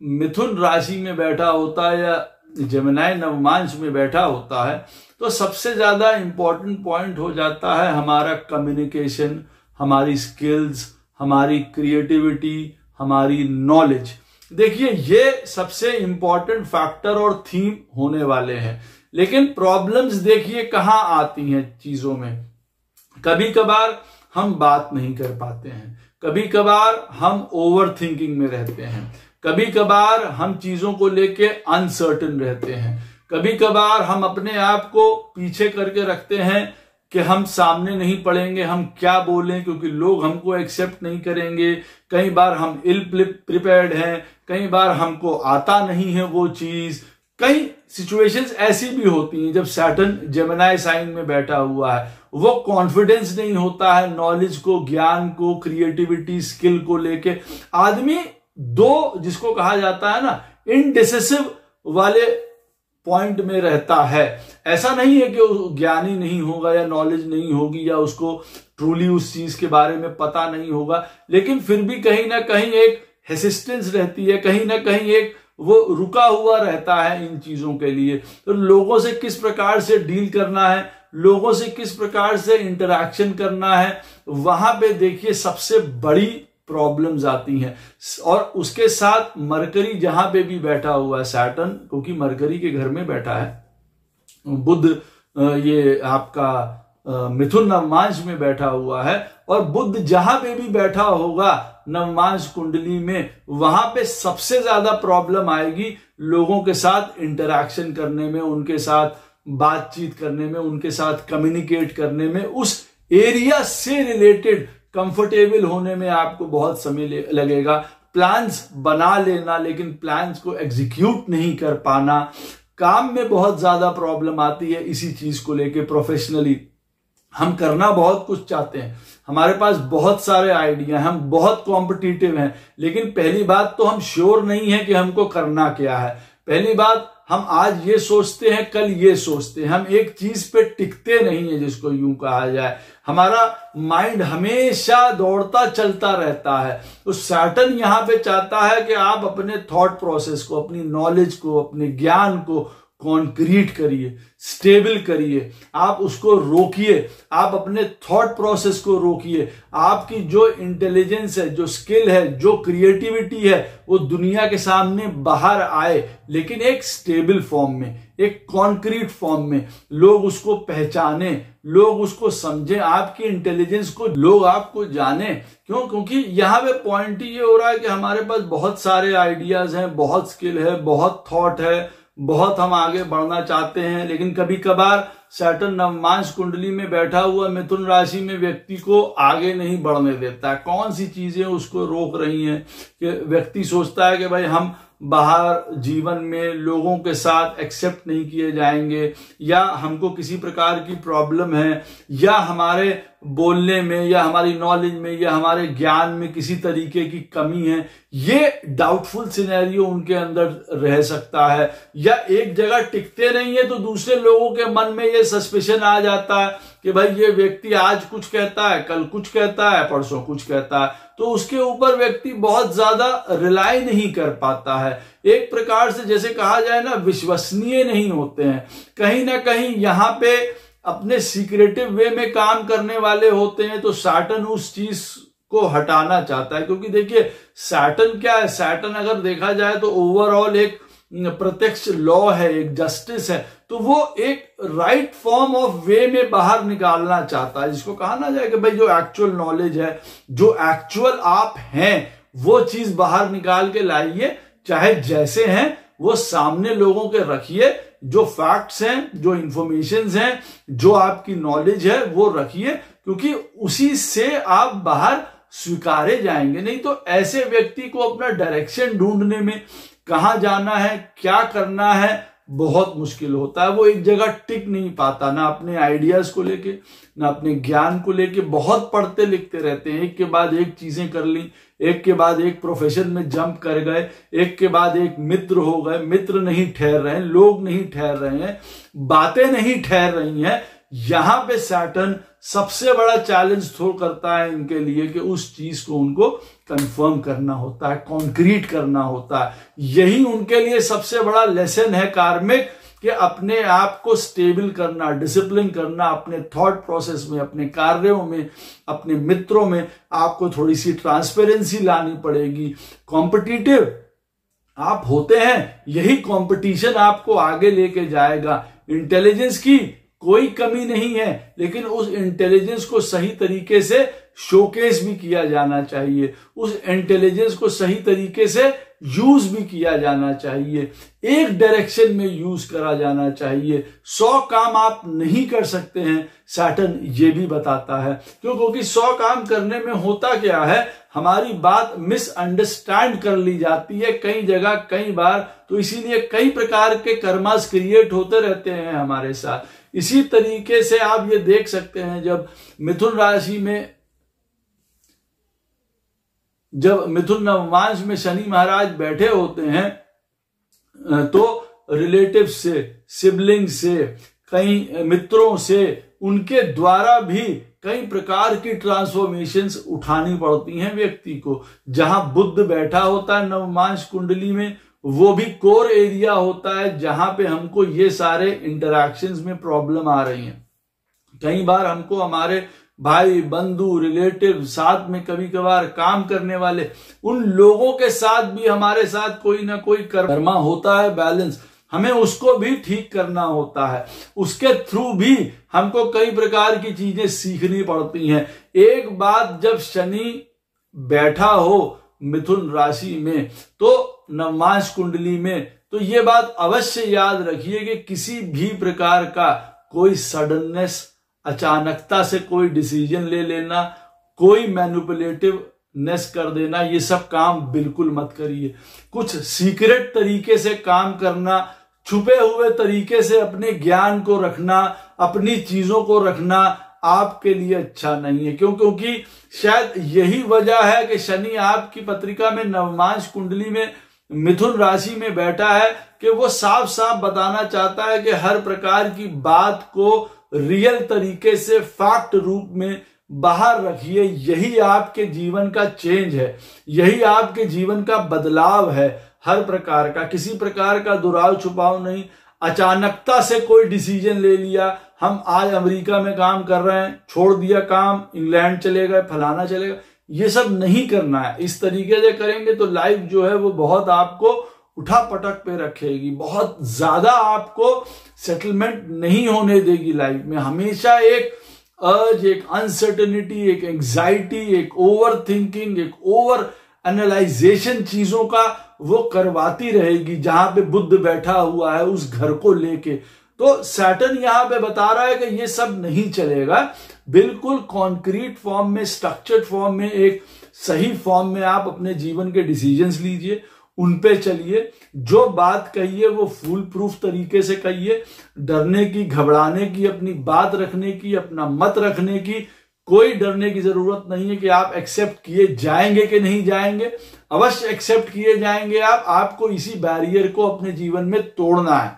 मिथुन राशि में बैठा होता है या जेमिनी नवमांश में बैठा होता है, तो सबसे ज्यादा इंपॉर्टेंट पॉइंट हो जाता है हमारा कम्युनिकेशन, हमारी स्किल्स, हमारी क्रिएटिविटी, हमारी नॉलेज। देखिए ये सबसे इंपॉर्टेंट फैक्टर और थीम होने वाले हैं। लेकिन प्रॉब्लम्स देखिए कहाँ आती हैं चीजों में। कभी कभार हम बात नहीं कर पाते हैं, कभी कभार हम ओवर थिंकिंग में रहते हैं, कभी कभार हम चीजों को लेके अनसर्टेन रहते हैं, कभी कभार हम अपने आप को पीछे करके रखते हैं कि हम सामने नहीं पड़ेंगे, हम क्या बोलें क्योंकि लोग हमको एक्सेप्ट नहीं करेंगे। कई बार हम इल प्रिपेयर्ड हैं, कई बार हमको आता नहीं है वो चीज। कई सिचुएशंस ऐसी भी होती हैं जब सैटर्न जेमिनी साइन में बैठा हुआ है, वो कॉन्फिडेंस नहीं होता है नॉलेज को, ज्ञान को, क्रिएटिविटी, स्किल को लेके। आदमी दो जिसको कहा जाता है ना इनडिसिसिव वाले पॉइंट में रहता है। ऐसा नहीं है कि वो ज्ञानी नहीं होगा या नॉलेज नहीं होगी या उसको ट्रूली उस चीज के बारे में पता नहीं होगा, लेकिन फिर भी कहीं ना कहीं एक हेसिस्टेंस रहती है, कहीं ना कहीं एक वो रुका हुआ रहता है इन चीजों के लिए। तो लोगों से किस प्रकार से डील करना है, लोगों से किस प्रकार से इंटरैक्शन करना है, वहां पे देखिए सबसे बड़ी प्रॉब्लम्स आती हैं। और उसके साथ मरकरी जहां पे भी बैठा हुआ है सैटर्न, क्योंकि मरकरी के घर में बैठा है, बुध ये आपका मिथुन नवमांश में बैठा हुआ है, और बुध जहां पे भी बैठा होगा नवमांश कुंडली में, वहां पे सबसे ज्यादा प्रॉब्लम आएगी लोगों के साथ इंटरैक्शन करने में, उनके साथ बातचीत करने में, उनके साथ कम्युनिकेट करने में, उस एरिया से रिलेटेड कंफर्टेबल होने में आपको बहुत समय लगेगा। प्लान्स बना लेना लेकिन प्लान्स को एग्जीक्यूट नहीं कर पाना, काम में बहुत ज्यादा प्रॉब्लम आती है इसी चीज को लेके। प्रोफेशनली हम करना बहुत कुछ चाहते हैं, हमारे पास बहुत सारे आइडिया हैं, हम बहुत कॉम्पिटिटिव हैं, लेकिन पहली बात तो हम श्योर नहीं है कि हमको करना क्या है। पहली बात, हम आज ये सोचते हैं कल ये सोचते हैं, हम एक चीज पे टिकते नहीं है जिसको यूं कहा जाए। हमारा माइंड हमेशा दौड़ता चलता रहता है। तो सैटर्न यहां पे चाहता है कि आप अपने थॉट प्रोसेस को, अपनी नॉलेज को, अपने ज्ञान को कॉन्क्रीट करिए, स्टेबल करिए, आप उसको रोकिए, आप अपने थॉट प्रोसेस को रोकिए। आपकी जो इंटेलिजेंस है, जो स्किल है, जो क्रिएटिविटी है, वो दुनिया के सामने बाहर आए, लेकिन एक स्टेबल फॉर्म में, एक कॉन्क्रीट फॉर्म में। लोग उसको पहचाने, लोग उसको समझें, आपकी इंटेलिजेंस को लोग आपको जाने। क्यों? क्योंकि यहां पे पॉइंट ये हो रहा है कि हमारे पास बहुत सारे आइडियाज हैं, बहुत स्किल है, बहुत थॉट है, बहुत हम आगे बढ़ना चाहते हैं, लेकिन कभी कभार सैटर्न नवमांश कुंडली में बैठा हुआ मिथुन राशि में व्यक्ति को आगे नहीं बढ़ने देता है। कौन सी चीजें उसको रोक रही हैं कि व्यक्ति सोचता है कि भाई हम बाहर जीवन में लोगों के साथ एक्सेप्ट नहीं किए जाएंगे, या हमको किसी प्रकार की प्रॉब्लम है, या हमारे बोलने में, या हमारी नॉलेज में, या हमारे ज्ञान में किसी तरीके की कमी है। ये डाउटफुल सिनेरियो उनके अंदर रह सकता है, या एक जगह टिकते नहीं है तो दूसरे लोगों के मन में ये सस्पेशन आ जाता है कि भाई ये व्यक्ति आज कुछ कहता है, कल कुछ कहता है, परसों कुछ कहता है, तो उसके ऊपर व्यक्ति बहुत ज्यादा रिलाई नहीं कर पाता है। एक प्रकार से जैसे कहा जाए ना, विश्वसनीय नहीं होते हैं। कहीं ना कहीं यहां पे अपने सीक्रेटिव वे में काम करने वाले होते हैं, तो सैटर्न उस चीज को हटाना चाहता है। क्योंकि देखिए सैटर्न क्या है, सैटर्न अगर देखा जाए तो ओवरऑल एक प्रत्यक्ष लॉ है, एक जस्टिस है, तो वो एक राइट फॉर्म ऑफ वे में बाहर निकालना चाहता है, जिसको कहा ना जाए कि भाई जो एक्चुअल नॉलेज है, जो एक्चुअल आप हैं, वो चीज बाहर निकाल के लाइए, चाहे जैसे हैं वो सामने लोगों के रखिए। जो फैक्ट्स हैं, जो इंफॉर्मेशन हैं, जो आपकी नॉलेज है, वो रखिए, क्योंकि उसी से आप बाहर स्वीकारे जाएंगे। नहीं तो ऐसे व्यक्ति को अपना डायरेक्शन ढूंढने में, कहां जाना है, क्या करना है, बहुत मुश्किल होता है। वो एक जगह टिक नहीं पाता, ना अपने आइडियाज को लेके, ना अपने ज्ञान को लेके। बहुत पढ़ते लिखते रहते हैं, एक के बाद एक चीजें कर ली, एक के बाद एक प्रोफेशन में जंप कर गए, एक के बाद एक मित्र हो गए, मित्र नहीं ठहर रहे हैं, लोग नहीं ठहर रहे हैं, बातें नहीं ठहर रही हैं। यहां पे सैटर्न सबसे बड़ा चैलेंज थ्रो करता है इनके लिए कि उस चीज को उनको कंफर्म करना होता है, कॉन्क्रीट करना होता है। यही उनके लिए सबसे बड़ा लेसन है कार्मिक, कि अपने आप को स्टेबल करना, डिसिप्लिन करना, अपने थॉट प्रोसेस में, अपने कार्यों में, अपने मित्रों में आपको थोड़ी सी ट्रांसपेरेंसी लानी पड़ेगी। कॉम्पिटिटिव आप होते हैं, यही कंपटीशन आपको आगे लेके जाएगा। इंटेलिजेंस की कोई कमी नहीं है, लेकिन उस इंटेलिजेंस को सही तरीके से शोकेस भी किया जाना चाहिए, उस इंटेलिजेंस को सही तरीके से यूज भी किया जाना चाहिए, एक डायरेक्शन में यूज करा जाना चाहिए। 100 काम आप नहीं कर सकते हैं, सैटर्न ये भी बताता है। क्योंकि 100 काम करने में होता क्या है, हमारी बात मिसअंडरस्टैंड कर ली जाती है कई जगह कई बार, तो इसीलिए कई प्रकार के कर्मास क्रिएट होते रहते हैं हमारे साथ। इसी तरीके से आप ये देख सकते हैं, जब मिथुन नवमांश में शनि महाराज बैठे होते हैं, तो रिलेटिव से, सिबलिंग से, कई मित्रों से, उनके द्वारा भी कई प्रकार की ट्रांसफॉर्मेशंस उठानी पड़ती हैं व्यक्ति को। जहां बुध बैठा होता है नवमांश कुंडली में, वो भी कोर एरिया होता है जहां पे हमको ये सारे इंटरैक्शंस में प्रॉब्लम आ रही हैं। कई बार हमको हमारे भाई बंधु रिलेटिव, साथ में कभी कभार काम करने वाले, उन लोगों के साथ भी हमारे साथ कोई ना कोई कर्मा होता है बैलेंस, हमें उसको भी ठीक करना होता है। उसके थ्रू भी हमको कई प्रकार की चीजें सीखनी पड़ती हैं। एक बात, जब शनि बैठा हो मिथुन राशि में, तो नवमांश कुंडली में, तो ये बात अवश्य याद रखिए कि किसी भी प्रकार का कोई सडननेस, अचानकता से कोई डिसीजन ले लेना, कोई मैनिपुलेटिवनेस कर देना, ये सब काम बिल्कुल मत करिए। कुछ सीक्रेट तरीके से काम करना, छुपे हुए तरीके से अपने ज्ञान को रखना, अपनी चीजों को रखना आपके लिए अच्छा नहीं है। क्योंकि शायद यही वजह है कि शनि आपकी पत्रिका में नवमांश कुंडली में मिथुन राशि में बैठा है कि वो साफ साफ बताना चाहता है कि हर प्रकार की बात को रियल तरीके से फैक्ट रूप में बाहर रखिए। यही आपके जीवन का चेंज है, यही आपके जीवन का बदलाव है। हर प्रकार का, किसी प्रकार का दुराव छुपाव नहीं। अचानकता से कोई डिसीजन ले लिया, हम आज अमेरिका में काम कर रहे हैं, छोड़ दिया काम, इंग्लैंड चले गए, फलाना चलेगा, ये सब नहीं करना है। इस तरीके से करेंगे तो लाइफ जो है वो बहुत आपको उठा पटक पे रखेगी, बहुत ज्यादा आपको सेटलमेंट नहीं होने देगी लाइफ में। हमेशा एक अर्ज, एक अनसर्टेनिटी, एक एंग्जाइटी, एक ओवर थिंकिंग, एक ओवर एनालाइजेशन चीजों का वो करवाती रहेगी। जहां पे बुध बैठा हुआ है उस घर को लेके, तो सैटर्न यहां पे बता रहा है कि ये सब नहीं चलेगा। बिल्कुल कॉन्क्रीट फॉर्म में, स्ट्रक्चर्ड फॉर्म में, एक सही फॉर्म में आप अपने जीवन के डिसीजंस लीजिए, उन पे चलिए। जो बात कहिए वो फूल प्रूफ तरीके से कहिए। डरने की, घबराने की, अपनी बात रखने की, अपना मत रखने की कोई डरने की जरूरत नहीं है कि आप एक्सेप्ट किए जाएंगे कि नहीं जाएंगे। अवश्य एक्सेप्ट किए जाएंगे आपको इसी बैरियर को अपने जीवन में तोड़ना है।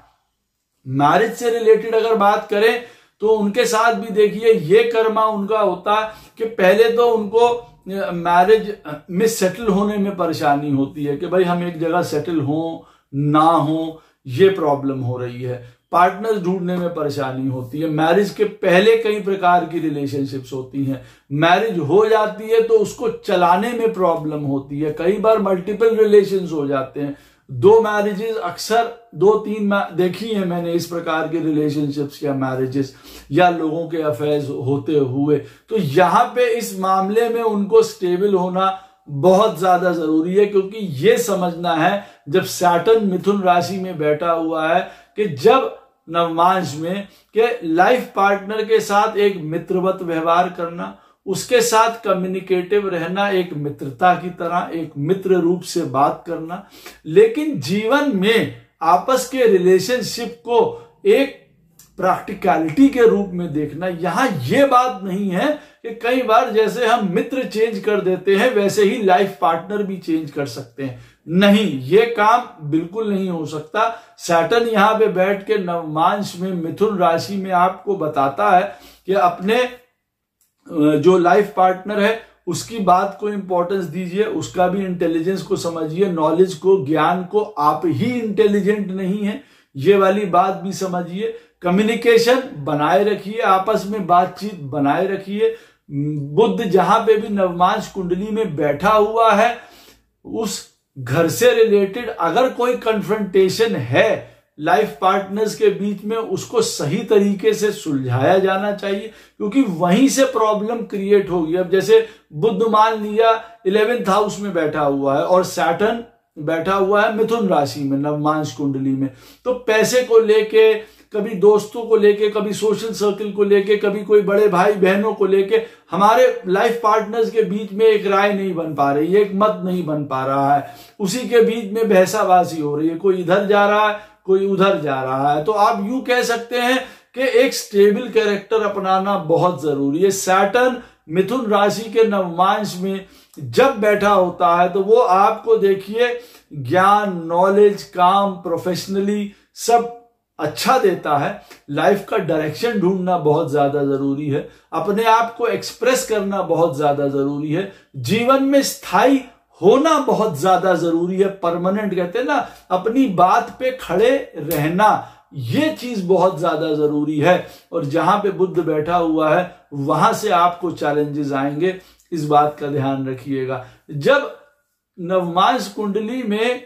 मैरिज से रिलेटेड अगर बात करें तो उनके साथ भी देखिए ये कर्मा उनका होता है कि पहले तो उनको मैरिज में सेटल होने में परेशानी होती है कि भाई हम एक जगह सेटल हो ना हो, ये प्रॉब्लम हो रही है। पार्टनर ढूंढने में परेशानी होती है। मैरिज के पहले कई प्रकार की रिलेशनशिप्स होती हैं। मैरिज हो जाती है तो उसको चलाने में प्रॉब्लम होती है। कई बार मल्टीपल रिलेशंस हो जाते हैं। 2 मैरिजेस, अक्सर 2-3 देखी है मैंने इस प्रकार के रिलेशनशिप्स या मैरिजेस या लोगों के अफेयर्स होते हुए। तो यहां पे इस मामले में उनको स्टेबल होना बहुत ज्यादा जरूरी है, क्योंकि ये समझना है जब सैटर्न मिथुन राशि में बैठा हुआ है कि जब नवमांश में कि लाइफ पार्टनर के साथ एक मित्रवत व्यवहार करना, उसके साथ कम्युनिकेटिव रहना, एक मित्रता की तरह एक मित्र रूप से बात करना, लेकिन जीवन में आपस के रिलेशनशिप को एक प्रैक्टिकलिटी के रूप में देखना। यहां यह बात नहीं है कि कई बार जैसे हम मित्र चेंज कर देते हैं वैसे ही लाइफ पार्टनर भी चेंज कर सकते हैं। नहीं, ये काम बिल्कुल नहीं हो सकता। सैटर्न यहां पे बैठ के नवमांश में मिथुन राशि में आपको बताता है कि अपने जो लाइफ पार्टनर है उसकी बात को इंपॉर्टेंस दीजिए, उसका भी इंटेलिजेंस को समझिए, नॉलेज को, ज्ञान को। आप ही इंटेलिजेंट नहीं है, ये वाली बात भी समझिए। कम्युनिकेशन बनाए रखिए, आपस में बातचीत बनाए रखिए। बुध जहां पे भी नवमांश कुंडली में बैठा हुआ है, उस घर से रिलेटेड अगर कोई कन्फ्रंटेशन है, लाइफ पार्टनर्स के बीच में उसको सही तरीके से सुलझाया जाना चाहिए, क्योंकि वहीं से प्रॉब्लम क्रिएट होगी। अब जैसे बुध मान लिया 11th हाउस में बैठा हुआ है और सैटर्न बैठा हुआ है मिथुन राशि में नवमांश कुंडली में, तो पैसे को लेके, कभी दोस्तों को लेके, कभी सोशल सर्कल को लेके, कभी कोई बड़े भाई बहनों को लेके हमारे लाइफ पार्टनर्स के बीच में एक राय नहीं बन पा रही है, एक मत नहीं बन पा रहा है, उसी के बीच में बहसाबाजी हो रही है, कोई इधर जा रहा है कोई उधर जा रहा है। तो आप यूं कह सकते हैं कि एक स्टेबल कैरेक्टर अपनाना बहुत जरूरी है। सैटर्न मिथुन राशि के नवमांश में जब बैठा होता है तो वो आपको देखिए ज्ञान, नॉलेज, काम, प्रोफेशनली सब अच्छा देता है। लाइफ का डायरेक्शन ढूंढना बहुत ज्यादा जरूरी है, अपने आप को एक्सप्रेस करना बहुत ज्यादा जरूरी है, जीवन में स्थायी होना बहुत ज्यादा जरूरी है। परमानेंट कहते हैं ना, अपनी बात पे खड़े रहना, ये चीज बहुत ज्यादा जरूरी है। और जहां पे बुध बैठा हुआ है वहां से आपको चैलेंजेस आएंगे, इस बात का ध्यान रखिएगा। जब नवमांश कुंडली में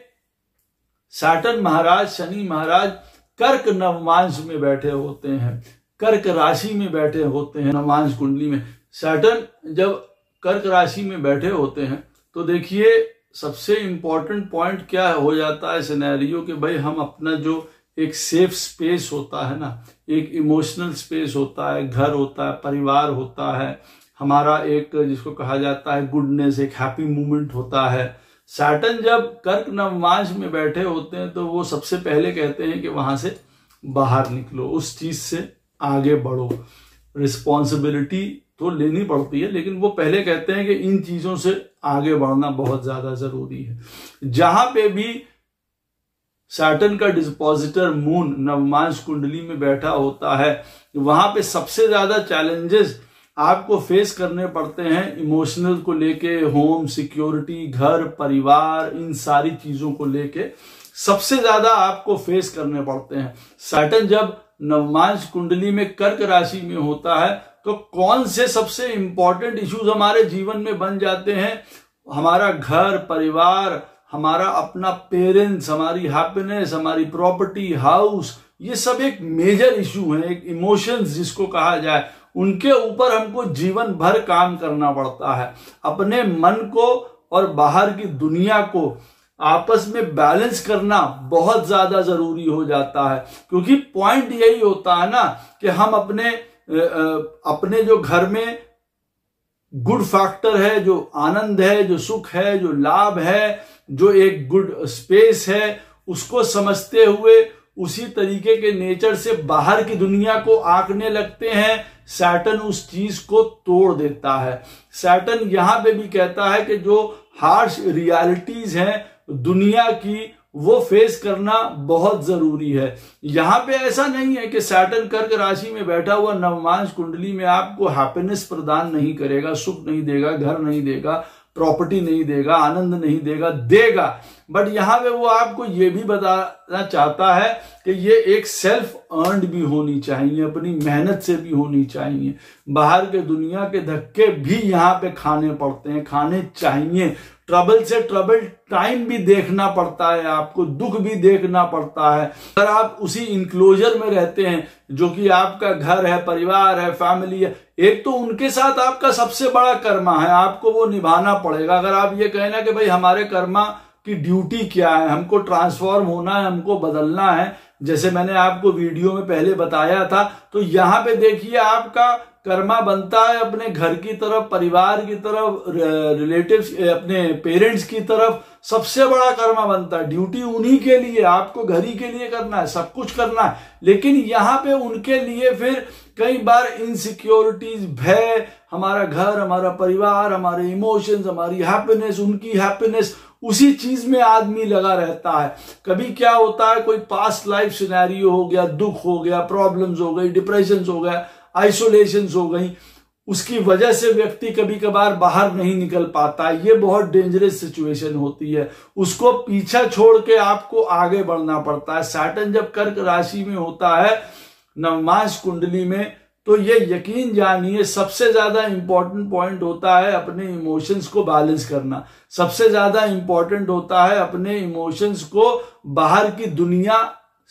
सैटर्न महाराज, शनि महाराज कर्क नवमांश में बैठे होते हैं, कर्क राशि में बैठे होते हैं नवमांश कुंडली में, सैटर्न जब कर्क राशि में बैठे होते हैं तो देखिए सबसे इंपॉर्टेंट पॉइंट क्या हो जाता है सिनेरियो कि भाई हम अपना जो एक सेफ स्पेस होता है ना, एक इमोशनल स्पेस होता है, घर होता है, परिवार होता है, हमारा एक जिसको कहा जाता है गुडनेस, एक हैप्पी मोमेंट होता है। सैटर्न जब कर्क नवमांश में बैठे होते हैं तो वो सबसे पहले कहते हैं कि वहां से बाहर निकलो, उस चीज से आगे बढ़ो। रिस्पॉन्सिबिलिटी तो लेनी पड़ती है, लेकिन वो पहले कहते हैं कि इन चीजों से आगे बढ़ना बहुत ज्यादा जरूरी है। जहां पे भी सैटर्न का डिस्पोजिटर मून नवमांश कुंडली में बैठा होता है वहां पे सबसे ज्यादा चैलेंजेस आपको फेस करने पड़ते हैं इमोशनल को लेके, होम सिक्योरिटी, घर, परिवार, इन सारी चीजों को लेके सबसे ज्यादा आपको फेस करने पड़ते हैं। सैटर्न जब नवमांश कुंडली में कर्क राशि में होता है तो कौन से सबसे इंपॉर्टेंट इश्यूज हमारे जीवन में बन जाते हैं? हमारा घर, परिवार, हमारा अपना पेरेंट्स, हमारी हैप्पीनेस, हमारी प्रॉपर्टी, हाउस, ये सब एक मेजर इशू है, एक इमोशंस जिसको कहा जाए, उनके ऊपर हमको जीवन भर काम करना पड़ता है। अपने मन को और बाहर की दुनिया को आपस में बैलेंस करना बहुत ज्यादा जरूरी हो जाता है, क्योंकि पॉइंट यही होता है ना कि हम अपने जो घर में गुड फैक्टर है, जो आनंद है, जो सुख है, जो लाभ है, जो एक गुड स्पेस है, उसको समझते हुए उसी तरीके के नेचर से बाहर की दुनिया को आंकने लगते हैं। सैटर्न उस चीज को तोड़ देता है। सैटर्न यहां पे भी कहता है कि जो हार्श रियलिटीज हैं दुनिया की, वो फेस करना बहुत जरूरी है। यहां पे ऐसा नहीं है कि सैटर्न कर्क राशि में बैठा हुआ नवमांश कुंडली में आपको हैप्पीनेस प्रदान नहीं करेगा, सुख नहीं देगा, घर नहीं देगा, प्रॉपर्टी नहीं देगा, आनंद नहीं देगा, देगा। बट यहां पे वो आपको ये भी बताना चाहता है कि ये एक सेल्फ अर्नड भी होनी चाहिए, अपनी मेहनत से भी होनी चाहिए। बाहर के दुनिया के धक्के भी यहाँ पे खाने पड़ते हैं, खाने चाहिए। ट्रबल से ट्रबल टाइम भी देखना पड़ता है, आपको दुख भी देखना पड़ता है। अगर आप उसी इंक्लोजर में रहते हैं जो कि आपका घर है, परिवार है, फैमिली है, एक तो उनके साथ आपका सबसे बड़ा कर्मा है, आपको वो निभाना पड़ेगा। अगर आप ये कहना कि भाई हमारे कर्मा की ड्यूटी क्या है, हमको ट्रांसफॉर्म होना है, हमको बदलना है, जैसे मैंने आपको वीडियो में पहले बताया था, तो यहां पे देखिए आपका कर्मा बनता है अपने घर की तरफ, परिवार की तरफ, रिलेटिव्स, अपने पेरेंट्स की तरफ, सबसे बड़ा कर्मा बनता है। ड्यूटी उन्हीं के लिए, आपको घर ही के लिए करना है, सब कुछ करना है, लेकिन यहाँ पे उनके लिए फिर कई बार इनसिक्योरिटीज, भय, हमारा घर, हमारा परिवार, हमारे इमोशंस, हमारी हैप्पीनेस, उनकी हैप्पीनेस, उसी चीज में आदमी लगा रहता है। कभी क्या होता है, कोई पास्ट लाइफ सिनेरियो हो गया, दुख हो गया, प्रॉब्लम्स हो गई, डिप्रेशन हो गया, आइसोलेशन हो गई, उसकी वजह से व्यक्ति कभी कभार बाहर नहीं निकल पाता है। ये बहुत डेंजरस सिचुएशन होती है, उसको पीछा छोड़ के आपको आगे बढ़ना पड़ता है। सैटर्न जब कर्क राशि में होता है नवमांश कुंडली में, तो ये यकीन जानिए सबसे ज्यादा इंपॉर्टेंट पॉइंट होता है अपने इमोशंस को बैलेंस करना। सबसे ज्यादा इंपॉर्टेंट होता है अपने इमोशंस को बाहर की दुनिया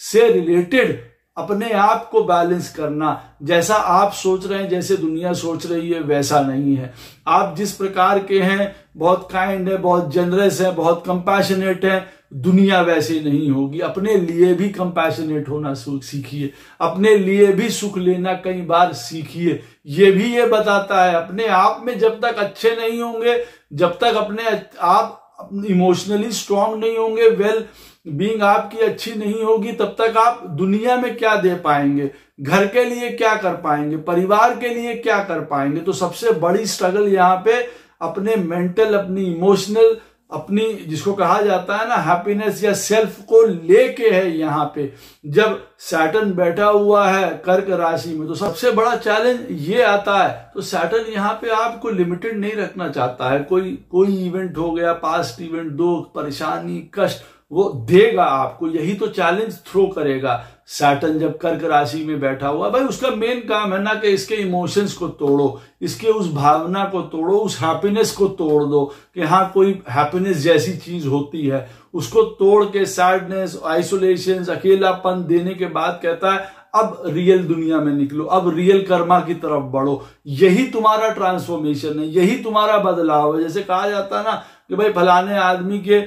से रिलेटेड अपने आप को बैलेंस करना। जैसा आप सोच रहे हैं, जैसे दुनिया सोच रही है, वैसा नहीं है। आप जिस प्रकार के हैं, बहुत काइंड है, बहुत जनरस है, बहुत कंपैशनेट है, दुनिया वैसे नहीं होगी। अपने लिए भी कंपैशनेट होना सीखिए, अपने लिए भी सुख लेना कई बार सीखिए। ये भी ये बताता है, अपने आप में जब तक अच्छे नहीं होंगे, जब तक अपने आप इमोशनली स्ट्रांग नहीं होंगे, वेल बीइंग आपकी अच्छी नहीं होगी, तब तक आप दुनिया में क्या दे पाएंगे, घर के लिए क्या कर पाएंगे, परिवार के लिए क्या कर पाएंगे। तो सबसे बड़ी स्ट्रगल यहाँ पे अपने मेंटल, अपनी इमोशनल, अपनी जिसको कहा जाता है ना हैप्पीनेस या सेल्फ को लेके है। यहाँ पे जब सैटर्न बैठा हुआ है कर्क राशि में, तो सबसे बड़ा चैलेंज ये आता है। तो सैटर्न यहाँ पे आपको लिमिटेड नहीं रखना चाहता है। कोई इवेंट हो गया, पास्ट इवेंट, दुख, परेशानी, कष्ट, वो देगा आपको। यही तो चैलेंज थ्रो करेगा सैटर्न जब कर्क राशि में बैठा हुआ। भाई उसका मेन काम है ना कि इसके इमोशंस को तोड़ो, इसके उस भावना को तोड़ो, उस हैप्पीनेस को तोड़ दो कि हाँ कोई हैप्पीनेस जैसी चीज होती है, उसको तोड़ के सैडनेस, आइसोलेशन, अकेलापन देने के बाद कहता है अब रियल दुनिया में निकलो, अब रियल कर्मा की तरफ बढ़ो। यही तुम्हारा ट्रांसफॉर्मेशन है, यही तुम्हारा बदलाव है। जैसे कहा जाता है ना कि भाई फलाने आदमी के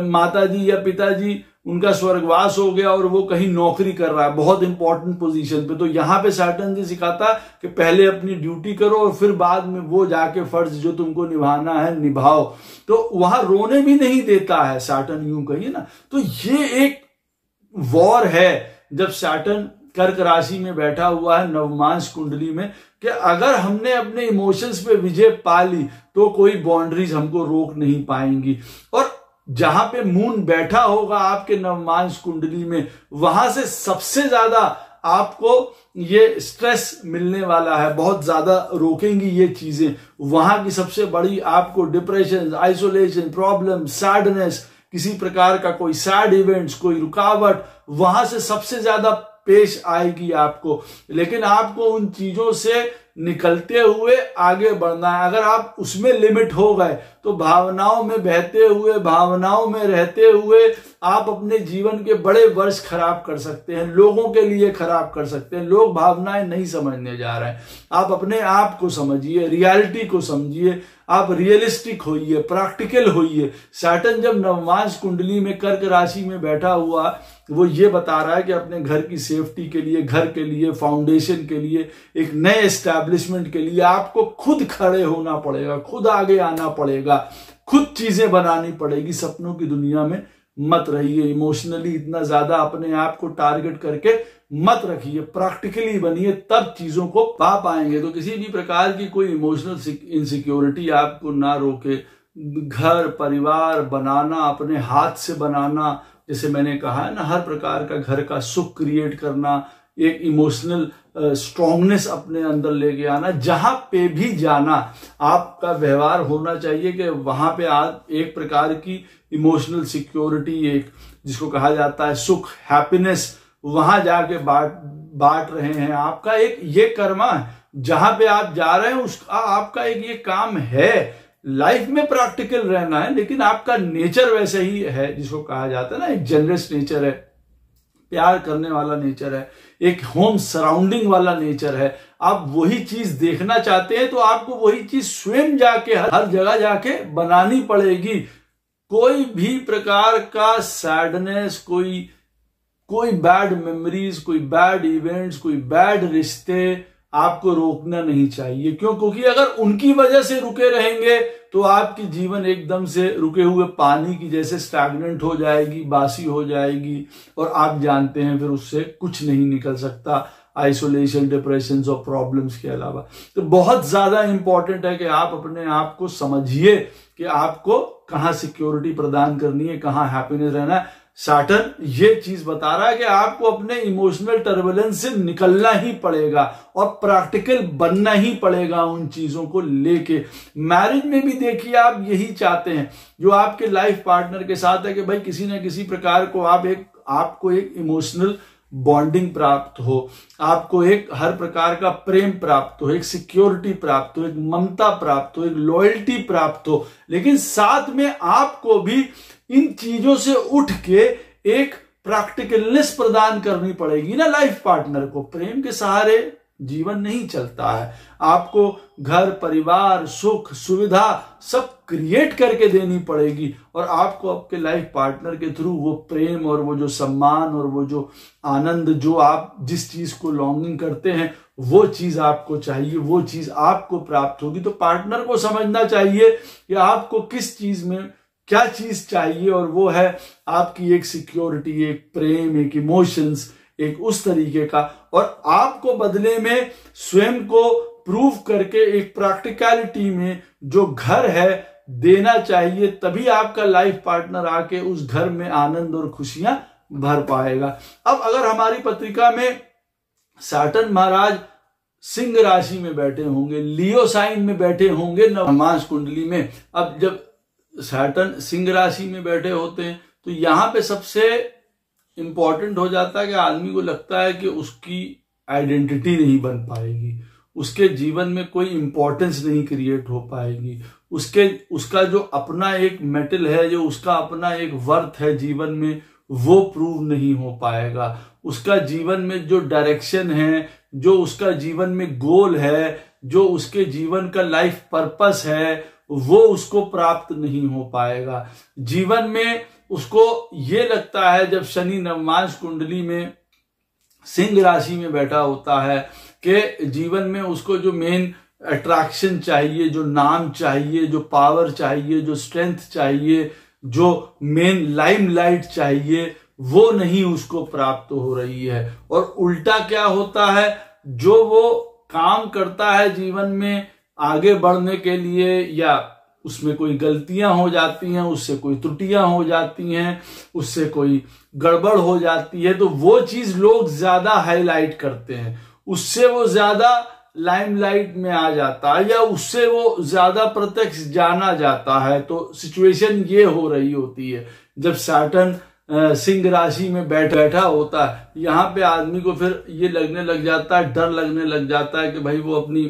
माताजी या पिताजी, उनका स्वर्गवास हो गया और वो कहीं नौकरी कर रहा है बहुत इंपॉर्टेंट पोजीशन पे, तो यहाँ पे सैटर्न जी सिखाता कि पहले अपनी ड्यूटी करो और फिर बाद में वो जाके फर्ज जो तुमको निभाना है निभाओ। तो वहां रोने भी नहीं देता है सैटर्न, यूं कहिए ना। तो ये एक वॉर है जब सैटर्न कर्क राशि में बैठा हुआ है नवमांश कुंडली में, कि अगर हमने अपने इमोशंस पे विजय पा ली तो कोई बाउंड्रीज हमको रोक नहीं पाएंगी। और जहां पे मून बैठा होगा आपके नवमांश कुंडली में, वहां से सबसे ज्यादा आपको ये स्ट्रेस मिलने वाला है, बहुत ज्यादा रोकेंगी ये चीजें। वहां की सबसे बड़ी आपको डिप्रेशन, आइसोलेशन, प्रॉब्लम, सैडनेस, किसी प्रकार का कोई सैड इवेंट्स, कोई रुकावट, वहां से सबसे ज्यादा पेश आएगी आपको। लेकिन आपको उन चीजों से निकलते हुए आगे बढ़ना है। अगर आप उसमें लिमिट हो गए तो भावनाओं में बहते हुए, भावनाओं में रहते हुए आप अपने जीवन के बड़े वर्ष खराब कर सकते हैं, लोगों के लिए खराब कर सकते हैं। लोग भावनाएं नहीं समझने जा रहे हैं। आप अपने आप को समझिए, रियलिटी को समझिए, आप रियलिस्टिक होइए, प्रैक्टिकल होइए। सैटर्न जब नवमांश कुंडली में कर्क राशि में बैठा हुआ, वो ये बता रहा है कि अपने घर की सेफ्टी के लिए, घर के लिए, फाउंडेशन के लिए, एक नए एस्टैब्लिशमेंट के लिए आपको खुद खड़े होना पड़ेगा, खुद आगे आना पड़ेगा, खुद चीजें बनानी पड़ेगी। सपनों की दुनिया में मत रहिए, इमोशनली इतना ज्यादा अपने आप को टारगेट करके मत रखिए, प्रैक्टिकली बनिए, तब चीजों को पा पाएंगे। तो किसी भी प्रकार की कोई इमोशनल इनसिक्योरिटी आपको ना रोके। घर परिवार बनाना, अपने हाथ से बनाना, जैसे मैंने कहा है ना, हर प्रकार का घर का सुख क्रिएट करना, एक इमोशनल स्ट्रांगनेस अपने अंदर लेके आना। जहां पे भी जाना आपका व्यवहार होना चाहिए कि वहां पे आप एक प्रकार की इमोशनल सिक्योरिटी, एक जिसको कहा जाता है सुख, हैप्पीनेस, वहां जाके बांट रहे हैं। आपका एक ये कर्मा है, जहां पे आप जा रहे हैं उसका आपका एक ये काम है। लाइफ में प्रैक्टिकल रहना है, लेकिन आपका नेचर वैसे ही है, जिसको कहा जाता है ना एक जनरस नेचर है, प्यार करने वाला नेचर है, एक होम सराउंडिंग वाला नेचर है। आप वही चीज देखना चाहते हैं तो आपको वही चीज स्वयं जाके हर जगह जाके बनानी पड़ेगी। कोई भी प्रकार का सैडनेस, कोई बैड मेमोरीज, कोई बैड इवेंट्स, कोई बैड रिश्ते आपको रोकना नहीं चाहिए। क्यों? क्योंकि अगर उनकी वजह से रुके रहेंगे तो आपकी जीवन एकदम से रुके हुए पानी की जैसे स्टैग्नेंट हो जाएगी, बासी हो जाएगी, और आप जानते हैं फिर उससे कुछ नहीं निकल सकता, आइसोलेशन, डिप्रेशन और प्रॉब्लम्स के अलावा। तो बहुत ज्यादा इंपॉर्टेंट है कि आप अपने आप को समझिए कि आपको कहाँ सिक्योरिटी प्रदान करनी है, कहाँ हैप्पीनेस रहना है। सैटर्न ये चीज बता रहा है कि आपको अपने इमोशनल टर्बुलेंस से निकलना ही पड़ेगा और प्रैक्टिकल बनना ही पड़ेगा उन चीजों को लेके। मैरिज में भी देखिए आप यही चाहते हैं, जो आपके लाइफ पार्टनर के साथ है, कि भाई किसी न किसी प्रकार को आपको एक इमोशनल बॉन्डिंग प्राप्त हो, आपको एक हर प्रकार का प्रेम प्राप्त हो, एक सिक्योरिटी प्राप्त हो, एक ममता प्राप्त हो, एक लॉयल्टी प्राप्त हो। लेकिन साथ में आपको भी इन चीजों से उठ के एक प्रैक्टिकलनेस प्रदान करनी पड़ेगी ना लाइफ पार्टनर को। प्रेम के सहारे जीवन नहीं चलता है। आपको घर परिवार सुख सुविधा सब क्रिएट करके देनी पड़ेगी और आपको आपके लाइफ पार्टनर के थ्रू वो प्रेम और वो जो सम्मान और वो जो आनंद, जो आप जिस चीज को लॉन्गिंग करते हैं वो चीज आपको चाहिए, वो चीज आपको प्राप्त होगी। तो पार्टनर को समझना चाहिए कि आपको किस चीज में क्या चीज चाहिए, और वो है आपकी एक सिक्योरिटी, एक प्रेम, एक इमोशंस, एक उस तरीके का। और आपको बदले में स्वयं को प्रूव करके एक प्रैक्टिकलिटी में जो घर है देना चाहिए, तभी आपका लाइफ पार्टनर आके उस घर में आनंद और खुशियां भर पाएगा। अब अगर हमारी पत्रिका में सैटर्न महाराज सिंह राशि में बैठे होंगे, लियो साइन में बैठे होंगे नवमांश कुंडली में, अब जब सैटर्न सिंह राशि में बैठे होते हैं तो यहां पे सबसे इंपॉर्टेंट हो जाता है कि आदमी को लगता है कि उसकी आइडेंटिटी नहीं बन पाएगी, उसके जीवन में कोई इंपॉर्टेंस नहीं क्रिएट हो पाएगी, उसका जो अपना एक मेटल है, जो उसका अपना एक वर्थ है जीवन में, वो प्रूव नहीं हो पाएगा। उसका जीवन में जो डायरेक्शन है, जो उसका जीवन में गोल है, जो उसके जीवन का लाइफ पर्पस है, वो उसको प्राप्त नहीं हो पाएगा। जीवन में उसको ये लगता है जब शनि नवमांश कुंडली में सिंह राशि में बैठा होता है कि जीवन में उसको जो मेन अट्रैक्शन चाहिए, जो नाम चाहिए, जो पावर चाहिए, जो स्ट्रेंथ चाहिए, जो मेन लाइमलाइट चाहिए, वो नहीं उसको प्राप्त हो रही है। और उल्टा क्या होता है, जो वो काम करता है जीवन में आगे बढ़ने के लिए, या उसमें कोई गलतियां हो जाती हैं, उससे कोई त्रुटियां हो जाती हैं, उससे कोई गड़बड़ हो जाती है, तो वो चीज लोग ज्यादा हाईलाइट करते हैं, उससे वो ज्यादा लाइमलाइट में आ जाता है, या उससे वो ज्यादा प्रत्यक्ष जाना जाता है। तो सिचुएशन ये हो रही होती है जब सैटर्न सिंह राशि में बैठा होता है। यहाँ पे आदमी को फिर ये लगने लग जाता है, डर लगने लग जाता है कि भाई वो अपनी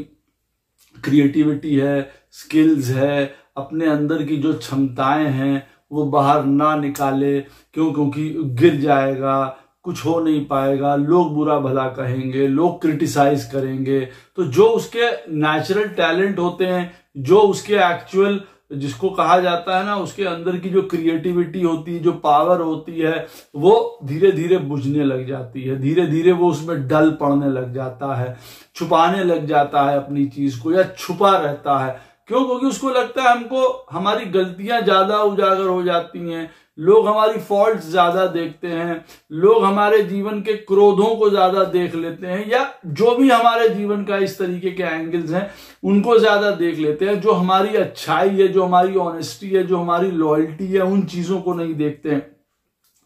क्रिएटिविटी है, स्किल्स है, अपने अंदर की जो क्षमताएं हैं वो बाहर ना निकाले, क्योंकि गिर जाएगा, कुछ हो नहीं पाएगा, लोग बुरा भला कहेंगे, लोग क्रिटिसाइज करेंगे। तो जो उसके नेचुरल टैलेंट होते हैं, जो उसके एक्चुअल जिसको कहा जाता है ना, उसके अंदर की जो क्रिएटिविटी होती है, जो पावर होती है, वो धीरे धीरे बुझने लग जाती है, धीरे धीरे वो उसमें डल पड़ने लग जाता है, छुपाने लग जाता है अपनी चीज को, या छुपा रहता है। क्यों? क्योंकि उसको लगता है हमको हमारी गलतियां ज्यादा उजागर हो जाती हैं, लोग हमारी फॉल्ट्स ज्यादा देखते हैं, लोग हमारे जीवन के क्रोधों को ज्यादा देख लेते हैं, या जो भी हमारे जीवन का इस तरीके के एंगल्स हैं उनको ज्यादा देख लेते हैं। जो हमारी अच्छाई है, जो हमारी ऑनेस्टी है, जो हमारी लॉयल्टी है, उन चीजों को नहीं देखते हैं,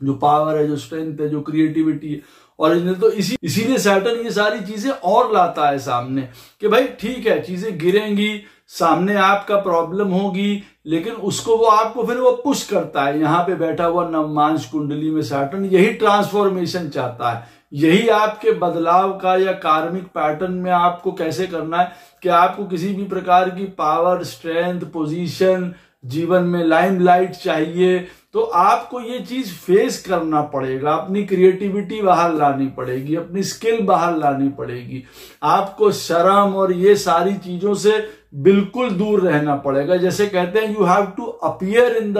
जो पावर है, जो स्ट्रेंथ है, जो क्रिएटिविटी है। और तो इसीलिए सैटर्न ये सारी चीजें और लाता है सामने कि भाई ठीक है, चीजें गिरेंगी, सामने आपका प्रॉब्लम होगी, लेकिन उसको वो आपको फिर वो पुश करता है। यहाँ पे बैठा हुआ नवमांश कुंडली में सैटर्न यही ट्रांसफॉर्मेशन चाहता है, यही आपके बदलाव का या कार्मिक पैटर्न में आपको कैसे करना है कि आपको किसी भी प्रकार की पावर, स्ट्रेंथ, पोजीशन, जीवन में लाइमलाइट चाहिए, तो आपको ये चीज फेस करना पड़ेगा, अपनी क्रिएटिविटी बाहर लानी पड़ेगी, अपनी स्किल बाहर लानी पड़ेगी, आपको शर्म और ये सारी चीजों से बिल्कुल दूर रहना पड़ेगा। जैसे कहते हैं you have to appear in the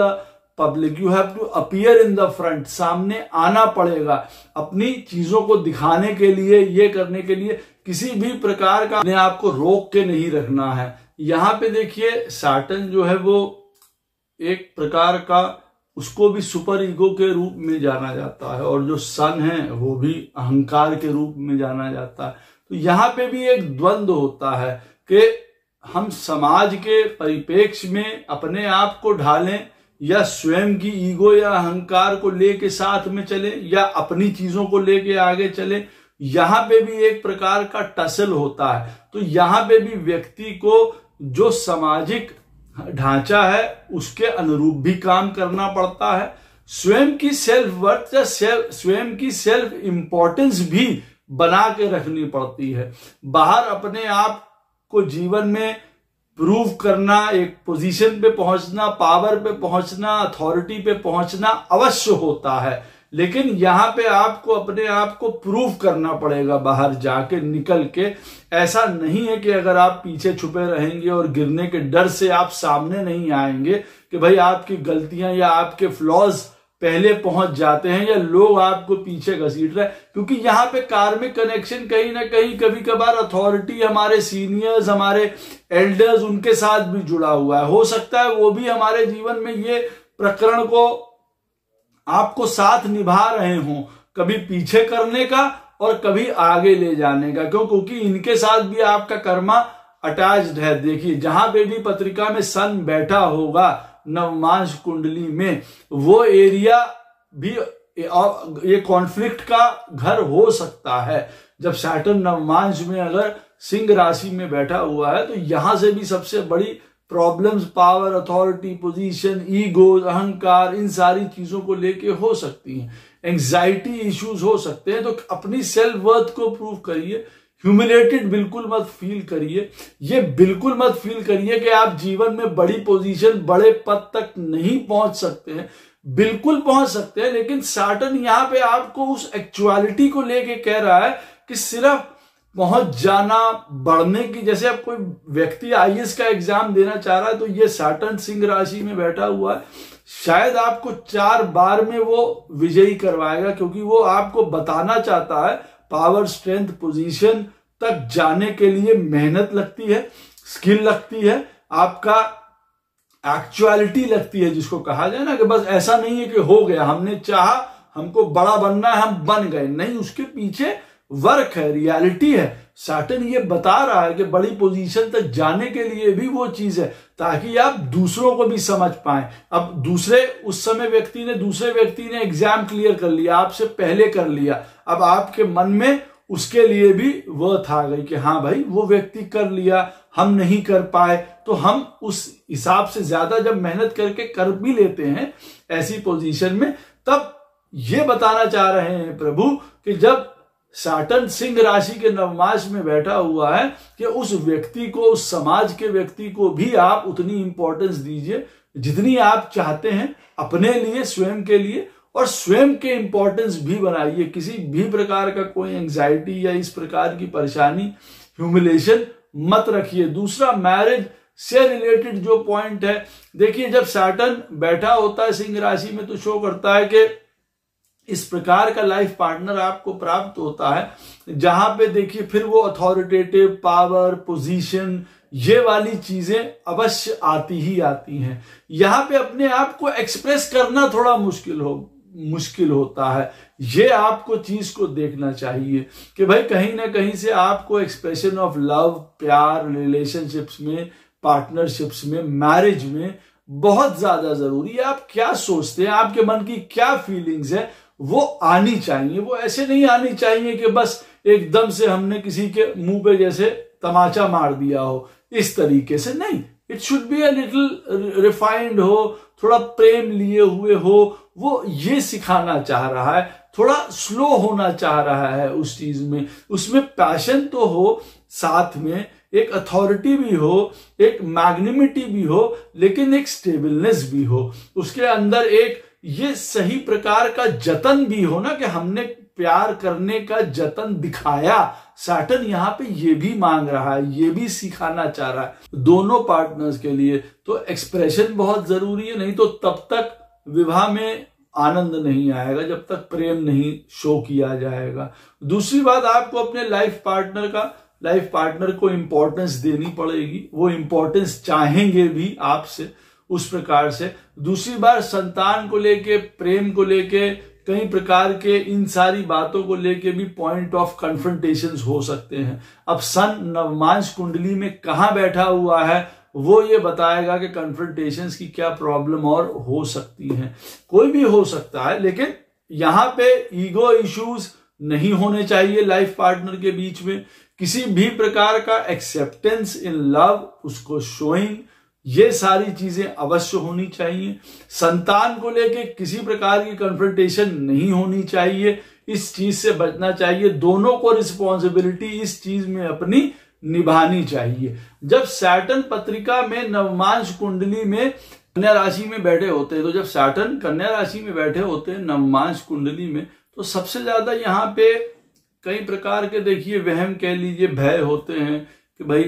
public, you have to appear in the front, सामने आना पड़ेगा अपनी चीजों को दिखाने के लिए, ये करने के लिए किसी भी प्रकार का अपने आप को रोक के नहीं रखना है। यहां पे देखिए सैटर्न जो है वो एक प्रकार का, उसको भी सुपर ईगो के रूप में जाना जाता है, और जो सन है वो भी अहंकार के रूप में जाना जाता है। तो यहाँ पे भी एक द्वंद्व होता है कि हम समाज के परिप्रेक्ष्य में अपने आप को ढालें, या स्वयं की ईगो या अहंकार को लेके साथ में चले, या अपनी चीजों को लेके आगे चले। यहाँ पे भी एक प्रकार का टसल होता है। तो यहाँ पे भी व्यक्ति को जो सामाजिक ढांचा है उसके अनुरूप भी काम करना पड़ता है, स्वयं की सेल्फ वर्थ या स्वयं की सेल्फ इंपॉर्टेंस भी बना के रखनी पड़ती है। बाहर अपने आप को जीवन में प्रूव करना, एक पोजीशन पे पहुंचना, पावर पे पहुंचना, अथॉरिटी पे पहुंचना अवश्य होता है, लेकिन यहाँ पे आपको अपने आप को प्रूव करना पड़ेगा बाहर जाके निकल के। ऐसा नहीं है कि अगर आप पीछे छुपे रहेंगे और गिरने के डर से आप सामने नहीं आएंगे कि भाई आपकी गलतियां या आपके फ्लॉज पहले पहुंच जाते हैं या लोग आपको पीछे घसीट रहे हैं, क्योंकि यहाँ पे कार्मिक कनेक्शन कहीं ना कहीं कभी कभार अथॉरिटी, हमारे सीनियर्स, हमारे एल्डर्स, उनके साथ भी जुड़ा हुआ है। हो सकता है वो भी हमारे जीवन में ये प्रकरण को आपको साथ निभा रहे हों, कभी पीछे करने का और कभी आगे ले जाने का, क्योंकि इनके साथ भी आपका कर्मा अटैच्ड है। देखिए जहां पे भी पत्रिका में सन बैठा होगा नवमांश कुंडली में, वो एरिया भी ये कॉन्फ्लिक्ट का घर हो सकता है। जब सैटर्न नवमांश में अगर सिंह राशि में बैठा हुआ है तो यहां से भी सबसे बड़ी problems power, authority, position, ego, अहंकार, इन सारी चीजों को लेके हो सकती हैं। एंजाइटी इश्यूज हो सकते हैं। तो अपनी सेल्फ वर्थ को प्रूव करिए। ह्यूमिलेटेड बिल्कुल मत फील करिए। ये बिल्कुल मत फील करिए कि आप जीवन में बड़ी पोजीशन, बड़े पद तक नहीं पहुंच सकते हैं। बिल्कुल पहुंच सकते हैं, लेकिन सैटर्न यहां पे आपको उस एक्चुअलिटी को लेके कह रहा है कि सिर्फ पहुंच जाना, बढ़ने की, जैसे अब कोई व्यक्ति आईएएस का एग्जाम देना चाह रहा है तो ये सैटर्न सिंह राशि में बैठा हुआ है, शायद आपको 4 बार में वो विजयी करवाएगा, क्योंकि वो आपको बताना चाहता है पावर, स्ट्रेंथ, पोजीशन तक जाने के लिए मेहनत लगती है, स्किल लगती है, आपका एक्चुअलिटी लगती है, जिसको कहा जाए ना कि बस ऐसा नहीं है कि हो गया, हमने चाहा, हमको बड़ा बनना है, हम बन गए। नहीं, उसके पीछे वर्क है, रियलिटी है। सैटर्न ये बता रहा है कि बड़ी पोजीशन तक जाने के लिए भी वो चीज है, ताकि आप दूसरों को भी समझ पाए। अब दूसरे, उस समय दूसरे व्यक्ति ने एग्जाम क्लियर कर लिया, आपसे पहले कर लिया, अब आपके मन में उसके लिए भी वर्थ आ गई कि हाँ भाई वो व्यक्ति कर लिया, हम नहीं कर पाए, तो हम उस हिसाब से ज्यादा जब मेहनत करके कर भी लेते हैं ऐसी पोजीशन में, तब ये बताना चाह रहे हैं प्रभु कि जब सैटर्न सिंह राशि के नवमांश में बैठा हुआ है कि उस व्यक्ति को, उस समाज के व्यक्ति को भी आप उतनी इंपॉर्टेंस दीजिए जितनी आप चाहते हैं अपने लिए, स्वयं के लिए, और स्वयं के इंपॉर्टेंस भी बनाइए। किसी भी प्रकार का कोई एंजाइटी या इस प्रकार की परेशानी, ह्यूमिलेशन मत रखिए। दूसरा, मैरिज से रिलेटेड जो पॉइंट है, देखिए जब सैटर्न बैठा होता है सिंह राशि में तो शो करता है कि इस प्रकार का लाइफ पार्टनर आपको प्राप्त होता है जहां पे देखिए फिर वो अथॉरिटेटिव, पावर, पोजीशन, ये वाली चीजें अवश्य आती ही आती हैं। यहां पे अपने आप को एक्सप्रेस करना थोड़ा मुश्किल होता है। ये आपको चीज को देखना चाहिए कि भाई कहीं ना कहीं से आपको एक्सप्रेशन ऑफ लव, प्यार, रिलेशनशिप्स में, पार्टनरशिप्स में, मैरिज में बहुत ज्यादा जरूरी है। आप क्या सोचते हैं, आपके मन की क्या फीलिंग्स है, वो आनी चाहिए। वो ऐसे नहीं आनी चाहिए कि बस एकदम से हमने किसी के मुंह पे जैसे तमाचा मार दिया हो, इस तरीके से नहीं। It should be a little refined हो, थोड़ा प्रेम लिए हुए हो। वो ये सिखाना चाह रहा है, थोड़ा स्लो होना चाह रहा है उस चीज में। उसमें पैशन तो हो, साथ में एक अथॉरिटी भी हो, एक मैग्निमिटी भी हो, लेकिन एक स्टेबलनेस भी हो। उसके अंदर एक ये सही प्रकार का जतन भी हो ना, कि हमने प्यार करने का जतन दिखाया। सैटर्न यहां पे ये भी मांग रहा है, ये भी सिखाना चाह रहा है दोनों पार्टनर्स के लिए। तो एक्सप्रेशन बहुत जरूरी है, नहीं तो तब तक विवाह में आनंद नहीं आएगा जब तक प्रेम नहीं शो किया जाएगा। दूसरी बात, आपको अपने लाइफ पार्टनर को इंपॉर्टेंस देनी पड़ेगी। वो इंपॉर्टेंस चाहेंगे भी आपसे उस प्रकार से। दूसरी बार, संतान को लेके, प्रेम को लेके, कई प्रकार के इन सारी बातों को लेके भी पॉइंट ऑफ कन्फ्रंटेशंस हो सकते हैं। अब सन नवमांश कुंडली में कहां बैठा हुआ है वो ये बताएगा कि कन्फ्रंटेशंस की क्या प्रॉब्लम और हो सकती है। कोई भी हो सकता है, लेकिन यहां पे ईगो इश्यूज नहीं होने चाहिए लाइफ पार्टनर के बीच में। किसी भी प्रकार का एक्सेप्टेंस इन लव, उसको शोइंग, ये सारी चीजें अवश्य होनी चाहिए। संतान को लेके किसी प्रकार की कन्फ्रंटेशन नहीं होनी चाहिए, इस चीज से बचना चाहिए। दोनों को रिस्पॉन्सिबिलिटी इस चीज में अपनी निभानी चाहिए। जब सैटर्न पत्रिका में नवमांश कुंडली में कन्या राशि में बैठे होते हैं। तो जब सैटर्न कन्या राशि में बैठे होते हैं नवमांश कुंडली में, तो सबसे ज्यादा यहाँ पे कई प्रकार के देखिए वहम कह लीजिए, भय होते हैं कि भाई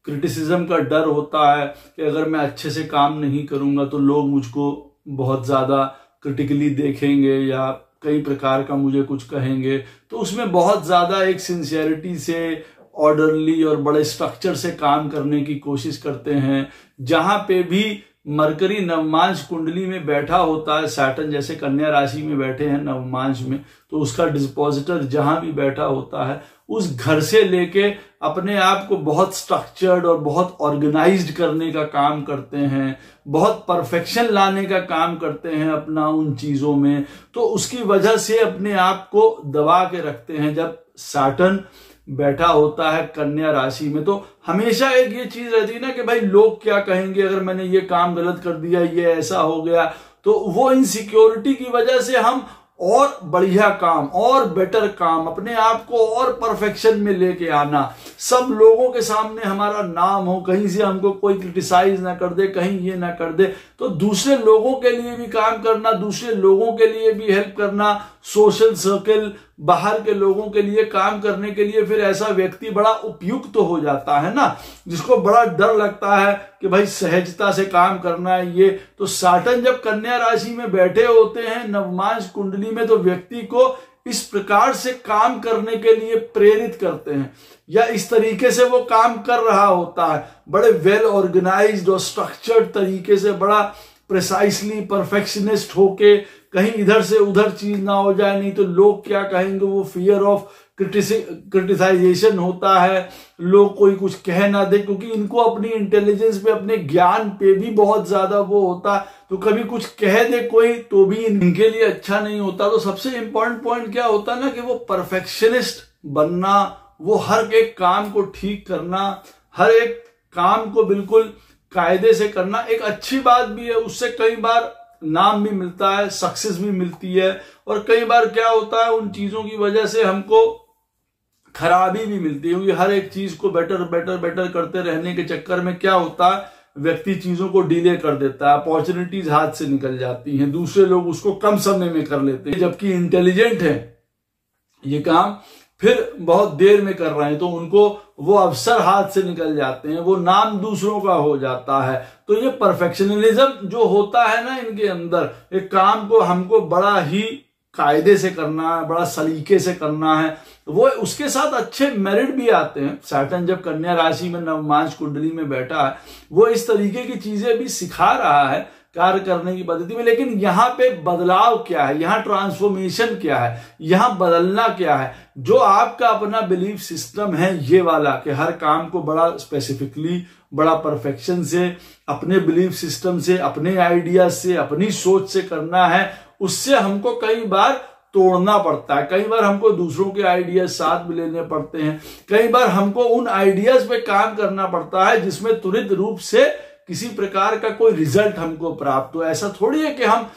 क्रिटिसिज्म का डर होता है कि अगर मैं अच्छे से काम नहीं करूंगा तो लोग मुझको बहुत ज्यादा क्रिटिकली देखेंगे या कई प्रकार का मुझे कुछ कहेंगे। तो उसमें बहुत ज्यादा एक सिंसियरिटी से, ऑर्डरली और बड़े स्ट्रक्चर से काम करने की कोशिश करते हैं। जहां पे भी मरकरी नवमांश कुंडली में बैठा होता है, सैटर्न जैसे कन्या राशि में बैठे हैं नवमांश में, तो उसका डिस्पोजिटर जहां भी बैठा होता है उस घर से लेके अपने आप को बहुत स्ट्रक्चर्ड और बहुत ऑर्गेनाइज्ड करने का काम करते हैं, बहुत परफेक्शन लाने का काम करते हैं अपना उन चीजों में। तो उसकी वजह से अपने आप को दबा के रखते हैं जब सैटर्न बैठा होता है कन्या राशि में। तो हमेशा एक ये चीज रहती है ना कि भाई लोग क्या कहेंगे अगर मैंने ये काम गलत कर दिया, ये ऐसा हो गया। तो वो इनसिक्योरिटी की वजह से हम और बढ़िया काम और बेटर काम, अपने आप को और परफेक्शन में लेके आना, सब लोगों के सामने हमारा नाम हो, कहीं से हमको कोई क्रिटिसाइज ना कर दे, कहीं ये ना कर दे। तो दूसरे लोगों के लिए भी काम करना, दूसरे लोगों के लिए भी हेल्प करना, सोशल सर्कल, बाहर के लोगों के लिए काम करने के लिए फिर ऐसा व्यक्ति बड़ा उपयुक्त तो हो जाता है ना, जिसको बड़ा डर लगता है कि भाई सहजता से काम करना है ये। तो सैटर्न जब कन्या राशि में बैठे होते हैं नवमांश कुंडली में, तो व्यक्ति को इस प्रकार से काम करने के लिए प्रेरित करते हैं, या इस तरीके से वो काम कर रहा होता है, बड़े वेल ऑर्गेनाइज्ड और स्ट्रक्चर्ड तरीके से, बड़ा प्रिसाइसली परफेक्शनिस्ट होके, कहीं इधर से उधर चीज ना हो जाए, नहीं तो लोग क्या कहेंगे, वो फियर ऑफ क्रिटिसाइजेशन होता है, लोग कोई कुछ कह ना दे, क्योंकि इनको अपनी इंटेलिजेंस पे, अपने ज्ञान पे भी बहुत ज्यादा वो होता है। तो कभी कुछ कह दे कोई तो भी इनके लिए अच्छा नहीं होता। तो सबसे इंपॉर्टेंट पॉइंट क्या होता है ना कि वो परफेक्शनिस्ट बनना, वो हर एक काम को ठीक करना, हर एक काम को बिल्कुल कायदे से करना एक अच्छी बात भी है। उससे कई बार नाम भी मिलता है, सक्सेस भी मिलती है, और कई बार क्या होता है उन चीजों की वजह से हमको खराबी भी मिलती है, क्योंकि हर एक चीज को बेटर बेटर बेटर करते रहने के चक्कर में क्या होता है, व्यक्ति चीजों को डिले कर देता है, अपॉर्चुनिटीज हाथ से निकल जाती हैं, दूसरे लोग उसको कम समय में कर लेते हैं, जबकि इंटेलिजेंट है ये काम फिर बहुत देर में कर रहे हैं, तो उनको वो अवसर हाथ से निकल जाते हैं, वो नाम दूसरों का हो जाता है। तो ये परफेक्शनलिज्म जो होता है ना इनके अंदर, एक काम को हमको बड़ा ही कायदे से करना है, बड़ा सलीके से करना है, वो उसके साथ अच्छे मेरिट भी आते हैं। सैटर्न जब कन्या राशि में नवमांश कुंडली में बैठा है, वो इस तरीके की चीजें भी सिखा रहा है कार्य करने की पद्धति में। लेकिन यहाँ पे बदलाव क्या है, यहाँ ट्रांसफॉर्मेशन क्या है, यहाँ बदलना क्या है, जो आपका अपना बिलीफ सिस्टम है ये वाला, कि हर काम को बड़ा स्पेसिफिकली, बड़ा परफेक्शन से, अपने बिलीफ सिस्टम से, अपने आइडिया से, अपनी सोच से करना है, उससे हमको कई बार तोड़ना पड़ता है, कई बार हमको दूसरों के आइडियाज साथ में लेने पड़ते हैं, कई बार हमको उन आइडियाज पे काम करना पड़ता है जिसमें तुरंत रूप से किसी प्रकार का कोई रिजल्ट हमको प्राप्त हो। ऐसा थोड़ी है कि हम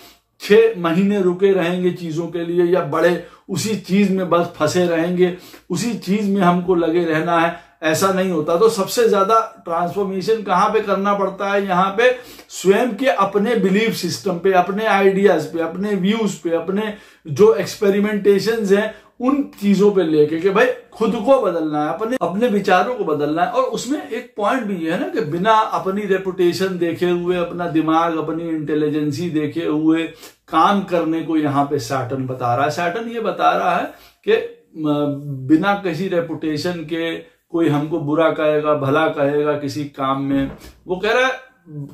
6 महीने रुके रहेंगे चीजों के लिए, या बड़े उसी चीज में बस फंसे रहेंगे, उसी चीज में हमको लगे रहना है, ऐसा नहीं होता। तो सबसे ज्यादा ट्रांसफॉर्मेशन कहां पे करना पड़ता है, यहाँ पे स्वयं के अपने बिलीफ सिस्टम पे, अपने आइडियाज पे, अपने व्यूज पे, अपने जो एक्सपेरिमेंटेशंस हैं उन चीजों पे लेके, कि भाई खुद को बदलना है, अपने विचारों को बदलना है। और उसमें एक पॉइंट भी है ना कि बिना अपनी रेपुटेशन देखे हुए, अपना दिमाग, अपनी इंटेलिजेंसी देखे हुए काम करने को यहाँ पे सैटर्न बता रहा है। सैटर्न ये बता रहा है कि बिना किसी रेपुटेशन के कोई हमको बुरा कहेगा, भला कहेगा किसी काम में, वो कह रहा है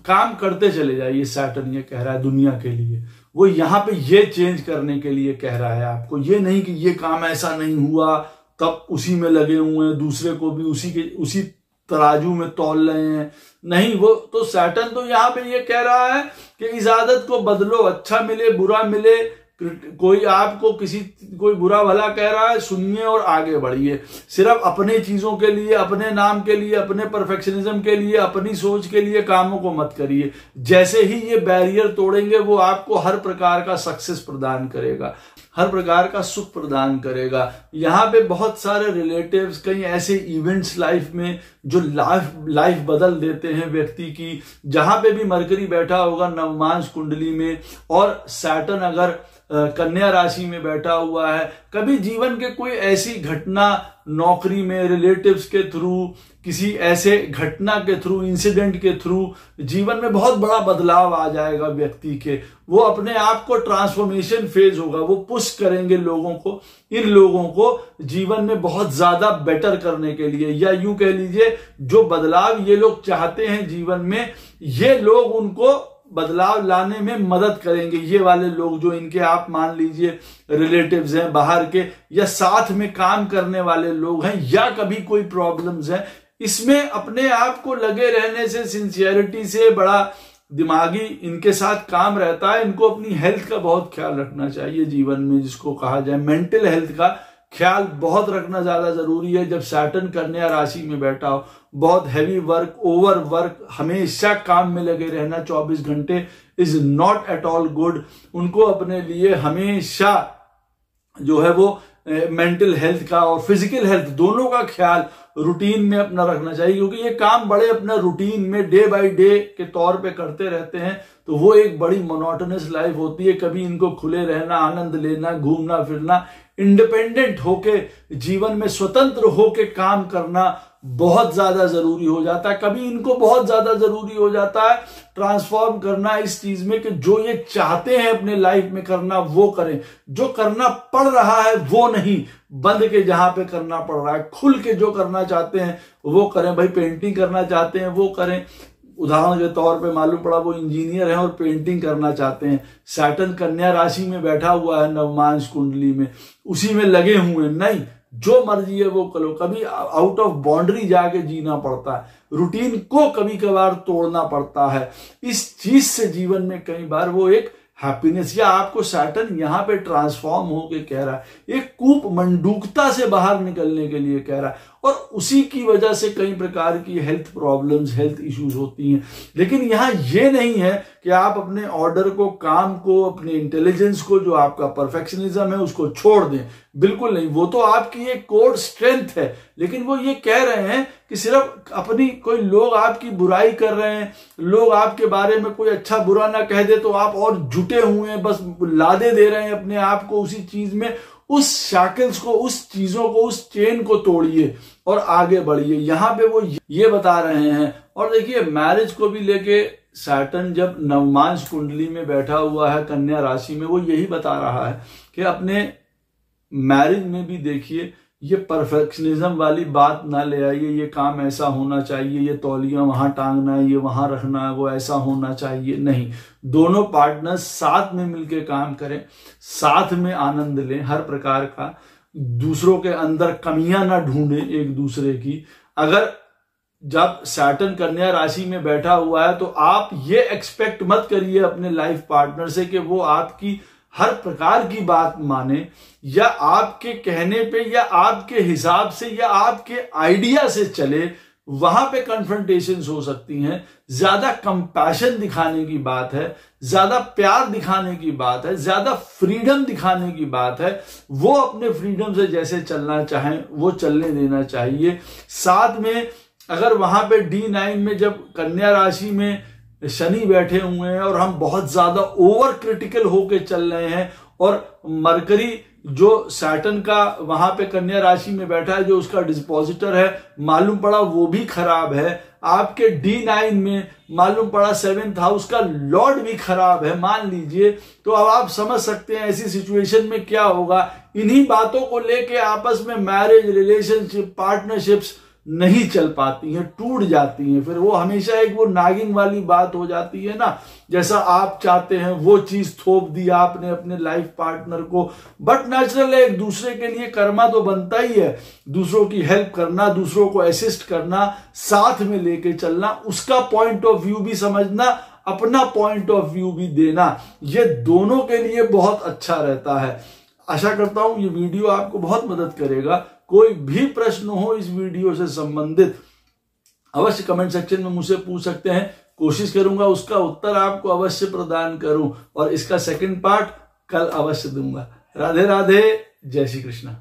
काम करते चले जाइए। सैटर्न ये कह रहा है दुनिया के लिए, वो यहाँ पे ये चेंज करने के लिए कह रहा है आपको, ये नहीं कि ये काम ऐसा नहीं हुआ तब उसी में लगे हुए हैं, दूसरे को भी उसी तराजू में तौल रहे हैं, नहीं। वो तो सैटर्न तो यहाँ पे ये कह रहा है कि इस आदत को बदलो, अच्छा मिले बुरा मिले, कोई आपको कोई बुरा भला कह रहा है, सुनिए और आगे बढ़िए। सिर्फ अपने चीजों के लिए, अपने नाम के लिए, अपने परफेक्शनिज्म के लिए, अपनी सोच के लिए कामों को मत करिए। जैसे ही ये बैरियर तोड़ेंगे वो आपको हर प्रकार का सक्सेस प्रदान करेगा, हर प्रकार का सुख प्रदान करेगा। यहाँ पे बहुत सारे रिलेटिव्स, कई ऐसे इवेंट्स लाइफ में जो लाइफ बदल देते हैं व्यक्ति की। जहां पे भी मरकरी बैठा होगा नवमांश कुंडली में और सैटर्न अगर कन्या राशि में बैठा हुआ है, कभी जीवन के कोई ऐसी घटना, नौकरी में, रिलेटिव्स के थ्रू, किसी ऐसे घटना के थ्रू, इंसिडेंट के थ्रू जीवन में बहुत बड़ा बदलाव आ जाएगा व्यक्ति के। वो अपने आप को ट्रांसफॉर्मेशन फेज होगा, वो पुश करेंगे लोगों को, इन लोगों को जीवन में बहुत ज्यादा बेटर करने के लिए, या यूं कह लीजिए जो बदलाव ये लोग चाहते हैं जीवन में, ये लोग उनको बदलाव लाने में मदद करेंगे। ये वाले लोग जो इनके आप मान लीजिए रिलेटिव्स हैं बाहर के, या साथ में काम करने वाले लोग हैं, या कभी कोई प्रॉब्लम्स हैं, इसमें अपने आप को लगे रहने से, सिंसियरिटी से, बड़ा दिमागी इनके साथ काम रहता है। इनको अपनी हेल्थ का बहुत ख्याल रखना चाहिए जीवन में, जिसको कहा जाए मेंटल हेल्थ का ख्याल बहुत रखना ज्यादा जरूरी है। जब सैटर्न कन्या राशि में बैठा हो, बहुत हैवी वर्क, ओवर वर्क, हमेशा काम में लगे रहना 24 घंटे is not at all good. उनको अपने लिए हमेशा जो है वो मेंटल हेल्थ का और फिजिकल हेल्थ दोनों का ख्याल रूटीन में अपना रखना चाहिए, क्योंकि ये काम बड़े अपना रूटीन में डे बाय डे के तौर पे करते रहते हैं, तो वो एक बड़ी मोनोटोनस लाइफ होती है। कभी इनको खुले रहना, आनंद लेना, घूमना फिरना, इंडिपेंडेंट होके जीवन में स्वतंत्र होके काम करना बहुत ज्यादा जरूरी हो जाता है। कभी इनको बहुत ज्यादा जरूरी हो जाता है ट्रांसफॉर्म करना इस चीज में कि जो ये चाहते हैं अपने लाइफ में करना वो करें, जो करना पड़ रहा है वो नहीं, बंद के जहां पे करना पड़ रहा है खुल के जो करना चाहते हैं वो करें। भाई पेंटिंग करना चाहते हैं वो करें, उदाहरण के तौर पे मालूम पड़ा वो इंजीनियर है और पेंटिंग करना चाहते हैं, सैटर्न कन्या राशि में बैठा हुआ है नवमांश कुंडली में, उसी में लगे हुए, नहीं जो मर्जी है वो करो। कभी आउट ऑफ बाउंड्री जाके जीना पड़ता है, रूटीन को कभी कभार तोड़ना पड़ता है। इस चीज से जीवन में कई बार वो एक हैप्पीनेस, या आपको सैटर्न यहां पे ट्रांसफॉर्म होके कह रहा है, एक कूप मंडूकता से बाहर निकलने के लिए कह रहा है, और उसी की वजह से कई प्रकार की हेल्थ प्रॉब्लम्स, हेल्थ इश्यूज होती हैं। लेकिन यहां ये नहीं है कि आप अपने ऑर्डर को, काम को, अपने इंटेलिजेंस को, जो आपका परफेक्शनिज्म है उसको छोड़ दें, बिल्कुल नहीं। वो तो आपकी एक कोर स्ट्रेंथ है, लेकिन वो ये कह रहे हैं कि सिर्फ अपनी, कोई लोग आपकी बुराई कर रहे हैं, लोग आपके बारे में कोई अच्छा बुरा ना कह दे तो आप और जुटे हुए हैं, बस लादे दे रहे हैं अपने आप को उसी चीज में। उस शैकल्स को, उस चीजों को, उस चेन को तोड़िए और आगे बढ़िए। यहां पे वो ये बता रहे हैं। और देखिए मैरिज को भी लेके सैटर्न जब नवमांश कुंडली में बैठा हुआ है कन्या राशि में, वो यही बता रहा है कि अपने मैरिज में भी देखिए ये परफेक्शनिज्म वाली बात ना ले आइए, ये काम ऐसा होना चाहिए, ये तौलिया वहां टांगना है, ये वहां रखना है, वो ऐसा होना चाहिए, नहीं। दोनों पार्टनर्स साथ में मिलकर काम करें, साथ में आनंद लें हर प्रकार का, दूसरों के अंदर कमियां ना ढूंढें एक दूसरे की। अगर जब सैटर्न कन्या राशि में बैठा हुआ है तो आप ये एक्सपेक्ट मत करिए अपने लाइफ पार्टनर से कि वो आपकी हर प्रकार की बात माने, या आपके कहने पे, या आपके हिसाब से, या आपके आइडिया से चले। वहां पे कन्फ्रंटेशंस हो सकती हैं। ज्यादा कंपैशन दिखाने की बात है, ज्यादा प्यार दिखाने की बात है, ज्यादा फ्रीडम दिखाने की बात है। वो अपने फ्रीडम से जैसे चलना चाहें वो चलने देना चाहिए। साथ में अगर वहां पे D9 में जब कन्या राशि में शनि बैठे हुए हैं और हम बहुत ज्यादा ओवर क्रिटिकल होके चल रहे हैं, और मरकरी जो सैटर्न का वहां पे कन्या राशि में बैठा है, जो उसका डिस्पोजिटर है, मालूम पड़ा वो भी खराब है। आपके D9 में मालूम पड़ा 7th हाउस का लॉर्ड भी खराब है, मान लीजिए। तो अब आप समझ सकते हैं ऐसी सिचुएशन में क्या होगा। इन्हीं बातों को लेके आपस में मैरिज, रिलेशनशिप, पार्टनरशिप्स नहीं चल पाती हैं, टूट जाती हैं। फिर वो हमेशा एक वो नागिन वाली बात हो जाती है ना, जैसा आप चाहते हैं वो चीज थोप दी आपने अपने लाइफ पार्टनर को। बट नेचुरल है, एक दूसरे के लिए कर्मा तो बनता ही है, दूसरों की हेल्प करना, दूसरों को असिस्ट करना, साथ में लेके चलना, उसका पॉइंट ऑफ व्यू भी समझना, अपना पॉइंट ऑफ व्यू भी देना, ये दोनों के लिए बहुत अच्छा रहता है। आशा करता हूं ये वीडियो आपको बहुत मदद करेगा। कोई भी प्रश्न हो इस वीडियो से संबंधित अवश्य कमेंट सेक्शन में मुझसे पूछ सकते हैं। कोशिश करूंगा उसका उत्तर आपको अवश्य प्रदान करूं और इसका सेकंड पार्ट कल अवश्य दूंगा। राधे राधे, जय श्री कृष्ण।